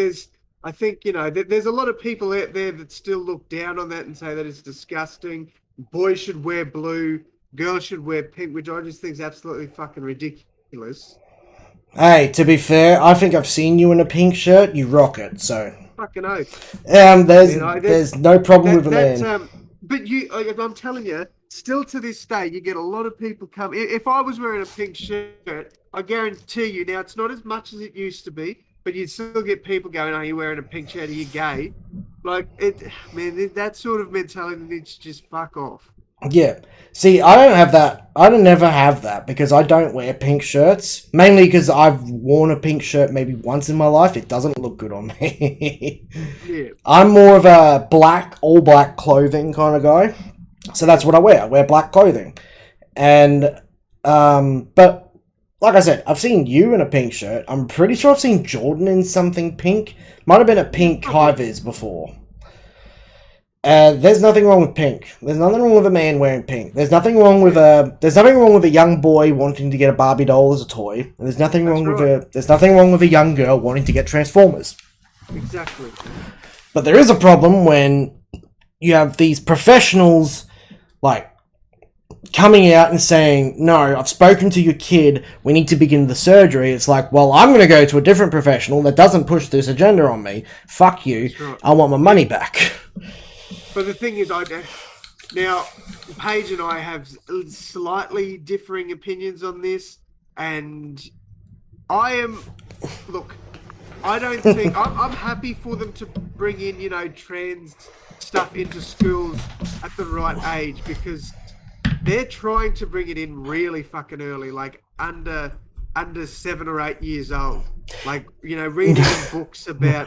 I think, you know, there's a lot of people out there that still look down on that and say that it's disgusting. Boys should wear blue. Girls should wear pink, which I just think is absolutely fucking ridiculous. Hey, to be fair, I think I've seen you in a pink shirt. You rock it, so. Fucking oath. There's no problem with a man. But I'm telling you, still to this day, you get a lot of people come. If I was wearing a pink shirt, I guarantee you, now it's not as much as it used to be, but you'd still get people going, "Are you wearing a pink shirt? Are you gay?" Like man, that sort of mentality needs to just fuck off. Yeah. See, I don't have that. I don't never have that because I don't wear pink shirts. Mainly because I've worn a pink shirt maybe once in my life. It doesn't look good on me. Yeah. I'm more of a all black clothing kind of guy. So that's what I wear. I wear black clothing. And, but, like I said, I've seen you in a pink shirt. I'm pretty sure I've seen Jordan in something pink. Might have been a pink high-vis before. There's nothing wrong with pink. There's nothing wrong with a man wearing pink. There's nothing wrong with a young boy wanting to get a Barbie doll as a toy. And there's nothing wrong with a young girl wanting to get Transformers. Exactly. But there is a problem when you have these professionals like coming out and saying, "No, I've spoken to your kid. We need to begin the surgery." It's like, well, I'm going to go to a different professional that doesn't push this agenda on me. Fuck you. Right. I want my money back. But the thing is, now, Paige and I have slightly differing opinions on this, and I don't think, I'm happy for them to bring in, you know, trans stuff into schools at the right age, because they're trying to bring it in really fucking early, like under 7 or 8 years old. Like, you know, reading books about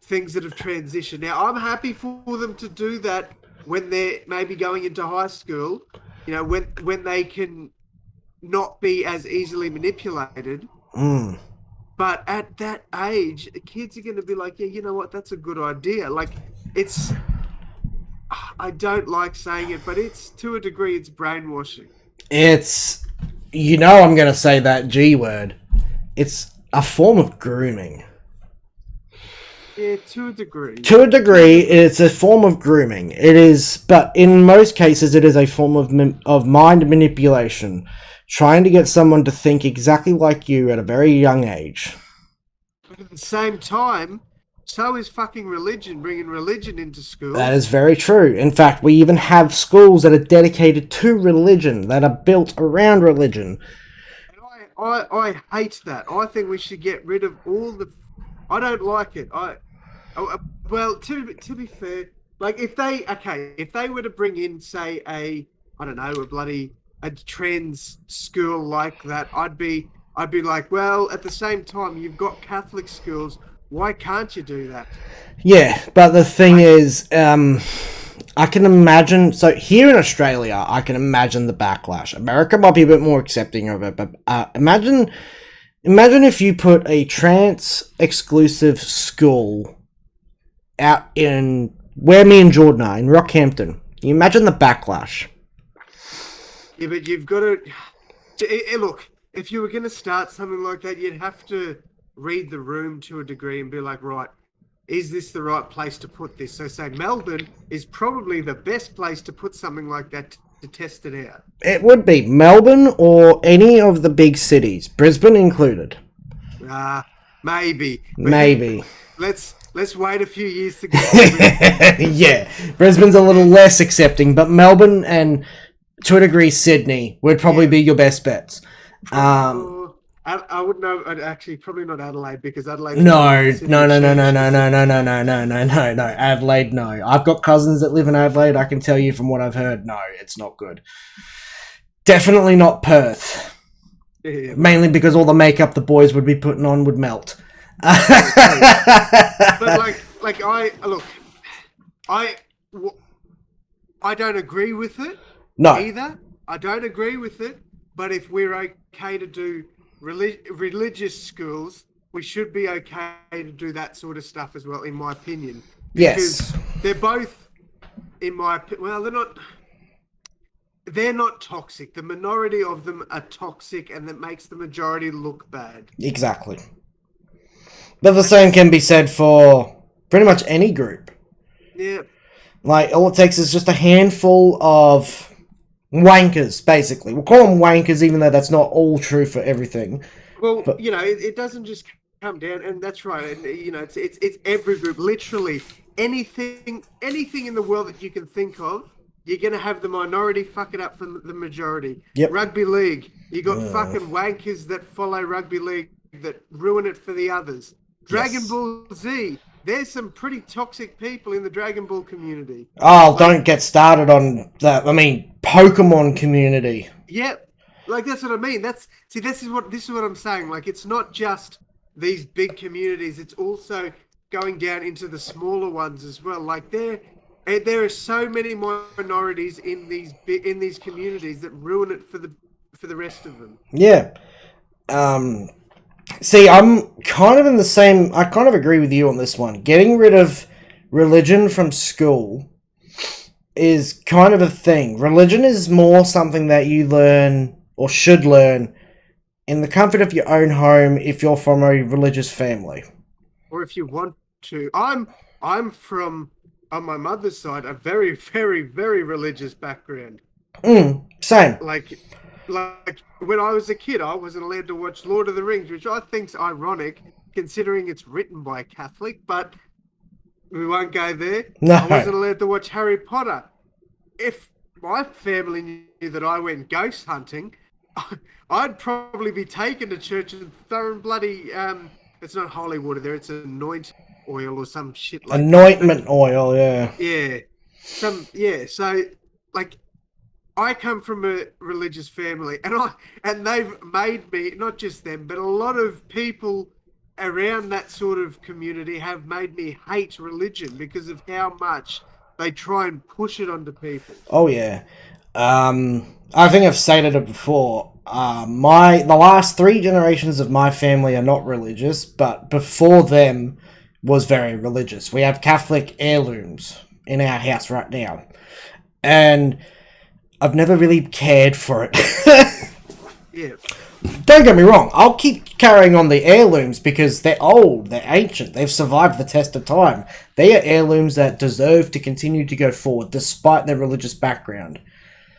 things that have transitioned. Now, I'm happy for them to do that when they're maybe going into high school, you know, when they can not be as easily manipulated. Mm. But at that age, the kids are going to be like, yeah, you know what, that's a good idea. Like, I don't like saying it, but it's, to a degree, it's brainwashing. It's, you know, I'm going to say that G word. It's a form of grooming. Yeah, to a degree. To a degree, it's a form of grooming. It is, but in most cases, it is a form of mind manipulation. Trying to get someone to think exactly like you at a very young age. But at the same time, so is fucking religion, bringing religion into school. That is very true. In fact, we even have schools that are dedicated to religion, that are built around religion. And I hate that. I think we should get rid of all the... I don't like it. Well, to be fair, like if they were to bring in, say, a trans school like that, I'd be like, well, at the same time, you've got Catholic schools. Why can't you do that? Yeah, but the thing is, I can imagine. So here in Australia, I can imagine the backlash. America might be a bit more accepting of it, but imagine if you put a trans-exclusive school out in where me and Jordan are, in Rockhampton. You imagine the backlash. Yeah, but you've got to... Look, if you were going to start something like that, you'd have to read the room to a degree and be like, right, is this the right place to put this? So say Melbourne is probably the best place to put something like that to test it out. It would be Melbourne or any of the big cities, Brisbane included. Maybe. Let's wait a few years to get Yeah, Brisbane's a little less accepting, but Melbourne and, to a degree, Sydney would probably be your best bets. I would know. Actually, probably not Adelaide, because Adelaide. No. Adelaide, no. I've got cousins that live in Adelaide. I can tell you from what I've heard, no, it's not good. Definitely not Perth. Yeah. Mainly because all the makeup the boys would be putting on would melt. But I don't agree with it. No. either. I don't agree with it, but if we're okay to do religious schools, we should be okay to do that sort of stuff as well, in my opinion, because Yes. they're both, well, they're not toxic. The minority of them are toxic, and that makes the majority look bad. Exactly. But the same can be said for pretty much any group. Yeah. Like, all it takes is just a handful of wankers, basically. We'll call them wankers, even though that's not all true for everything. Well, But it doesn't just come down, and that's right. And it's every group. Literally anything in the world that you can think of, you're gonna have the minority fuck it up for the majority. Yep. Rugby league, you got fucking wankers that follow rugby league that ruin it for the others. Dragon Ball Z. There's some pretty toxic people in the Dragon Ball community. oh, don't get started on that. I mean, Pokemon community. Yep. Like, that's what I mean. This is what I'm saying. Like, it's not just these big communities, it's also going down into the smaller ones as well. Like, there are so many minorities in these communities that ruin it for the rest of them. Yeah. See, I'm kind of in the same... I kind of agree with you on this one. Getting rid of religion from school is kind of a thing. Religion is more something that you learn, or should learn, in the comfort of your own home if you're from a religious family. Or if you want to. I'm from, on my mother's side, a very, very, very religious background. Same. Like when I was a kid, I wasn't allowed to watch Lord of the Rings, which I think's ironic considering it's written by a Catholic, but we won't go there. No. I wasn't allowed to watch Harry Potter. If my family knew that I went ghost hunting, I'd probably be taken to church and throwing bloody it's not holy water there, it's anoint oil or some shit like Anointment oil, yeah. Yeah. So like, I come from a religious family, and they've made me, not just them, but a lot of people around that sort of community have made me hate religion because of how much they try and push it onto people. Oh, yeah. I think I've stated it before. The last 3 generations of my family are not religious, but before them was very religious. We have Catholic heirlooms in our house right now. And I've never really cared for it. Yeah. Don't get me wrong, I'll keep carrying on the heirlooms because they're old, they're ancient, they've survived the test of time. They are heirlooms that deserve to continue to go forward despite their religious background.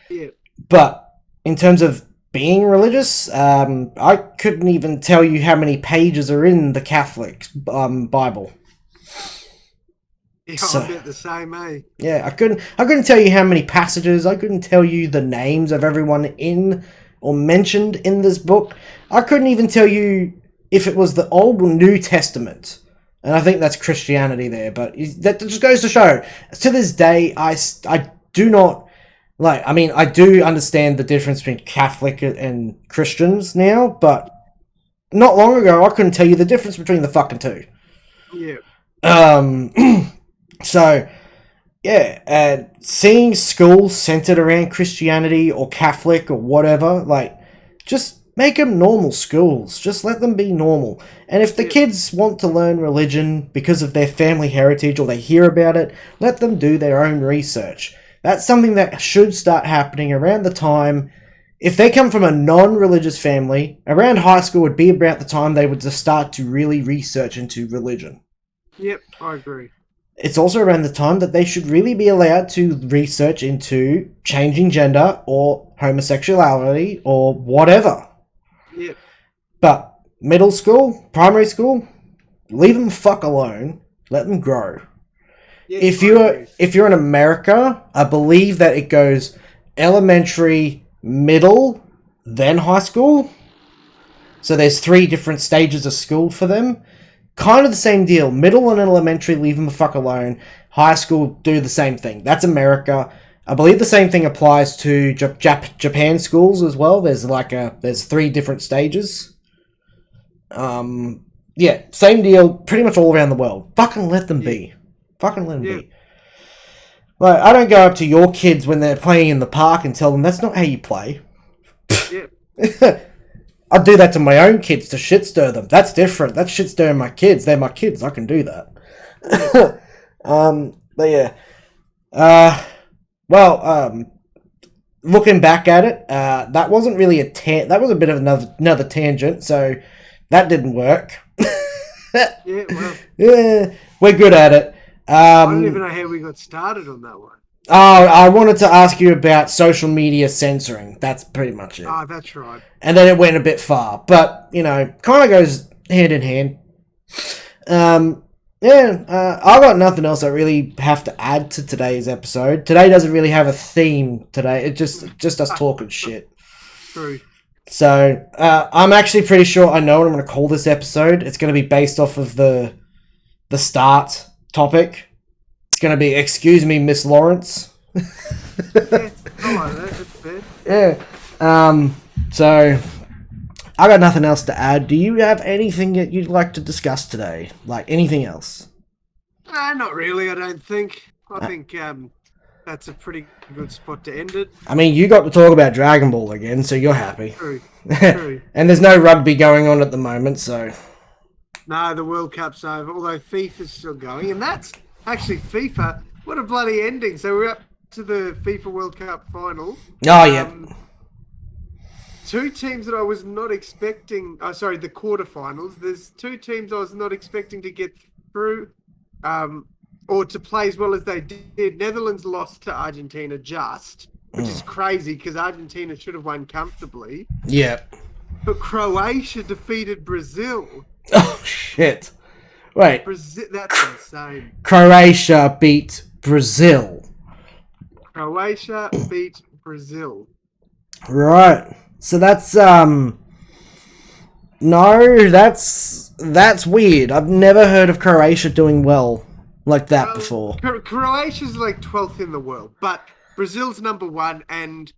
Yeah. But in terms of being religious, I couldn't even tell you how many pages are in the Catholic Bible. Yeah, So- I'm about the same, eh? Yeah, I couldn't tell you how many passages. I couldn't tell you the names of everyone in or mentioned in this book. I couldn't even tell you if it was the Old or New Testament. And I think that's Christianity there, but that just goes to show. To this day, I do not... Like, I mean, I do understand the difference between Catholic and Christians now, but not long ago, I couldn't tell you the difference between the fucking two. Yeah. So, yeah, seeing schools centered around Christianity or Catholic or whatever, like, just make them normal schools. Just let them be normal. And if the kids want to learn religion because of their family heritage or they hear about it, let them do their own research. That's something that should start happening around the time. If they come from a non-religious family, around high school would be about the time they would just start to really research into religion. Yep, I agree. It's also around the time that they should really be allowed to research into changing gender or homosexuality or whatever. Yep. But middle school, primary school, leave them fuck alone. Let them grow. Yeah, If I agree. you're in America, I believe that it goes elementary, middle, then high school. So there's 3 different stages of school for them. Kind of the same deal. Middle and elementary, leave them the fuck alone. High school, do the same thing. That's America. I believe the same thing applies to Japan schools as well. There's 3 different stages. Yeah, same deal. Pretty much all around the world. Fucking let them be. Fucking let them be. Like, I don't go up to your kids when they're playing in the park and tell them that's not how you play. Yeah. I do that to my own kids to shit stir them. That's different. That's shit stirring my kids. They're my kids. I can do that. But yeah. Looking back at it, that wasn't really that was a bit of another tangent, so that didn't work. Yeah, well, Yeah, we're good at it. I don't even know how we got started on that one. Oh, I wanted to ask you about social media censoring. That's pretty much it. Oh, that's right. And then it went a bit far, but, you know, kind of goes hand in hand. I got nothing else I really have to add to today's episode. Today doesn't really have a theme today. It's just us talking shit. True. So, I'm actually pretty sure I know what I'm going to call this episode. It's going to be based off of the start topic. It's going to be, excuse me, Miss Lawrence. Yeah, I like that. That's fair. Yeah. So, I got nothing else to add. Do you have anything that you'd like to discuss today? Like, anything else? Not really, I don't think. I think that's a pretty good spot to end it. I mean, you got to talk about Dragon Ball again, so you're happy. True. True. And there's no rugby going on at the moment, so... No, the World Cup's over, although FIFA's still going. And that's actually FIFA. What a bloody ending. So we're up to the FIFA World Cup final. Oh, yeah. Two teams that I was not expecting... Oh, sorry, the quarterfinals. There's two teams I was not expecting to get through or to play as well as they did. Netherlands lost to Argentina which is crazy because Argentina should have won comfortably. Yeah. But Croatia defeated Brazil. Oh, shit. Wait. Brazil, that's insane. Croatia beat Brazil. Croatia beat Brazil. Right. So that's, no, that's weird. I've never heard of Croatia doing well like that before. Croatia's like 12th in the world, but Brazil's number one and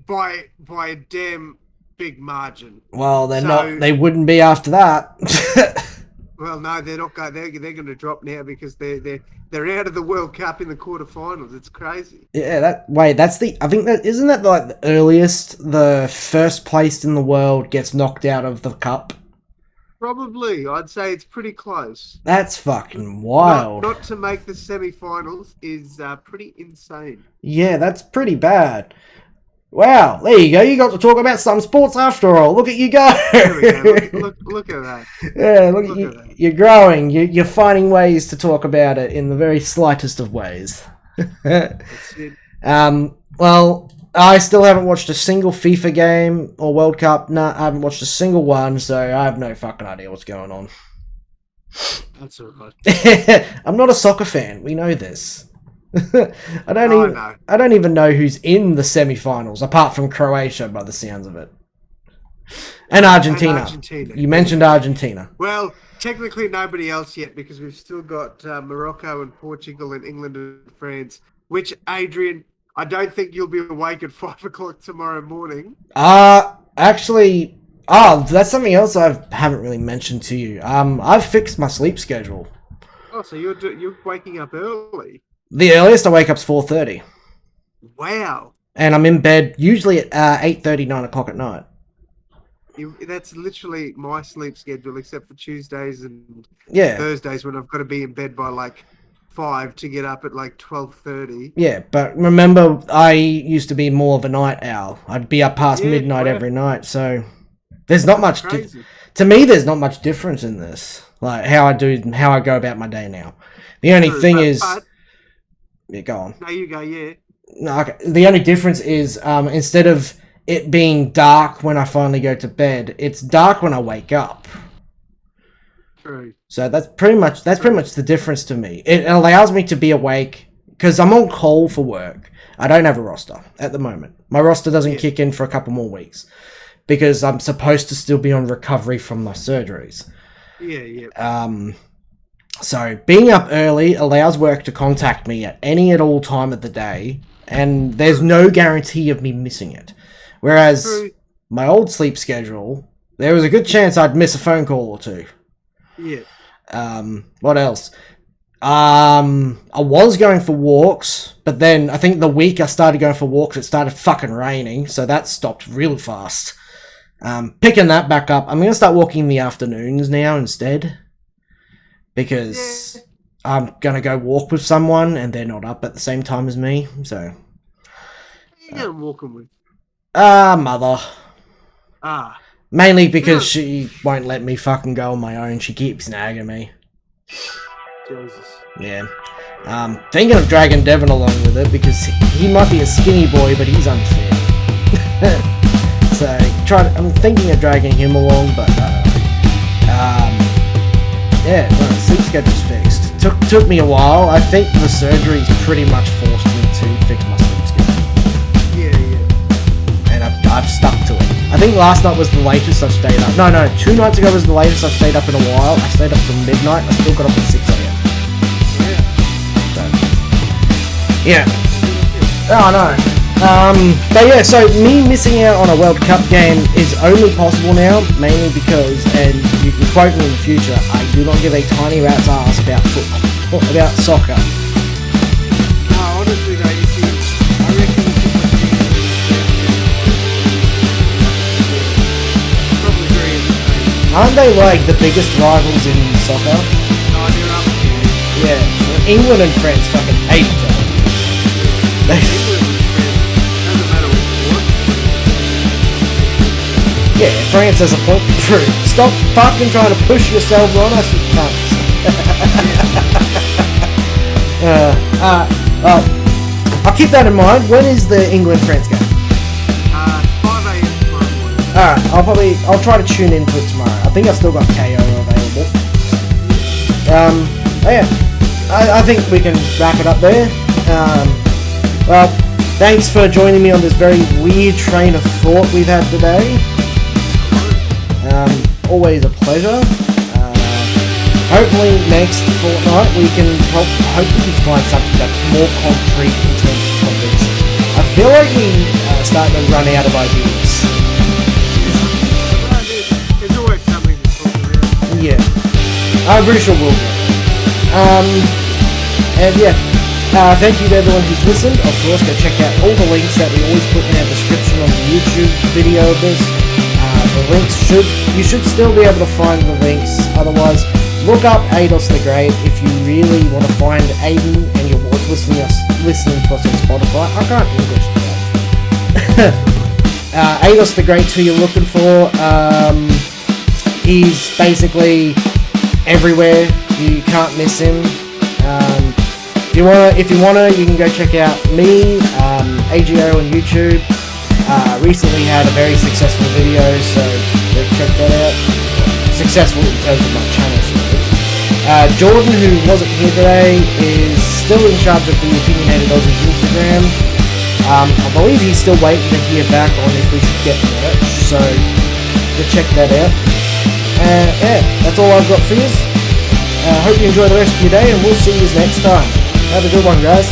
by a damn big margin. Well, they wouldn't be after that. Well, no, they're not going. They're going to drop now because they're out of the World Cup in the quarterfinals. It's crazy. Yeah, I think that isn't that like the earliest the first place in the world gets knocked out of the cup. Probably, I'd say it's pretty close. That's fucking wild. Not to make the semi-finals is pretty insane. Yeah, that's pretty bad. Wow, there you go. You got to talk about some sports after all. Look at you go. There we go. Look at that. Yeah, look at you. You're growing. You're finding ways to talk about it in the very slightest of ways. That's it. Well, I still haven't watched a single FIFA game or World Cup. No, I haven't watched a single one, so I have no fucking idea what's going on. That's all right. I'm not a soccer fan. We know this. I don't even know who's in the semi-finals apart from Croatia by the sounds of it. And Argentina. You mentioned Argentina. Well, technically nobody else yet because we've still got Morocco and Portugal and England and France, which, Adrian, I don't think you'll be awake at 5 o'clock tomorrow morning. Actually, that's something else I haven't really mentioned to you. I've fixed my sleep schedule. Oh, so you're waking up early. The earliest I wake up's 4:30. Wow. And I'm in bed usually at 8:30, 9 o'clock at night. That's literally my sleep schedule, except for Tuesdays and Thursdays when I've got to be in bed by like 5 to get up at like 12:30. Yeah, but remember, I used to be more of a night owl. I'd be up past midnight every night, so there's not much. To me, there's not much difference in this, like how I go about my day now. The only thing is. Yeah, go on. No, you go, yeah. No, okay. The only difference is instead of it being dark when I finally go to bed, it's dark when I wake up. True. So that's pretty much the difference to me. It allows me to be awake because I'm on call for work. I don't have a roster at the moment. My roster doesn't kick in for a couple more weeks because I'm supposed to still be on recovery from my surgeries. Yeah. So, being up early allows work to contact me at any at all time of the day, and there's no guarantee of me missing it. Whereas, my old sleep schedule, there was a good chance I'd miss a phone call or two. Yeah. What else? I was going for walks, but then I think the week I started going for walks, it started fucking raining, so that stopped really fast. Picking that back up, I'm going to start walking in the afternoons now instead, because I'm going to go walk with someone, and they're not up at the same time as me, so... Who are you going walking with? Mother. Ah. Mainly because she won't let me fucking go on my own, she keeps nagging me. Jesus. Yeah. Thinking of dragging Devon along with it, because he might be a skinny boy, but he's unfair. So, I'm thinking of dragging him along, but yeah, no, sleep schedule's fixed. Took me a while. I think the surgery's pretty much forced me to fix my sleep schedule. Yeah. And I've stuck to it. I think last night was the latest I've stayed up. No, 2 nights ago was the latest I've stayed up in a while. I stayed up till midnight. I still got up at 6 a.m. Yeah. Oh, no. But yeah, so me missing out on a World Cup game is only possible now, mainly because, and you can quote me in the future, I do not give a tiny rat's ass about football, about soccer. No, honestly though, I reckon probably agree. Aren't they like the biggest rivals in soccer? No, they're up there. Yeah, England and France fucking hate each other. Yeah, France has a point to prove. Stop fucking trying to push yourselves on us, you cunts. I'll keep that in mind. When is the England-France game? 5 a.m. tomorrow morning. Alright, I'll try to tune into it tomorrow. I think I've still got KO available. Yeah, I think we can wrap it up there. Well, thanks for joining me on this very weird train of thought we've had today. Always a pleasure. Hopefully next fortnight we can hopefully find something that's more concrete in terms of topics. I feel like we're starting to run out of ideas. There's always something to talk about. Yeah, I'm pretty sure we'll do. And yeah, thank you to everyone who's listened. Of course, go check out all the links that we always put in our description on the YouTube video of this. The links you should still be able to find the links. Otherwise, look up Ados the Great if you really want to find Aden and you're listening to us on Spotify. I can't English today. Ados the Great's who you're looking for. He's basically everywhere. You can't miss him. If you wanna, you can go check out me, AGO on YouTube. Recently had a very successful video, so go check that out. Successful in terms of my channel series. Jordan, who wasn't here today, is still in charge of the Opinionated Aussies Instagram. I believe he's still waiting to hear back on if we should get merch, so go check that out. Yeah, that's all I've got for you. Hope you enjoy the rest of your day, and we'll see you next time. Have a good one, guys.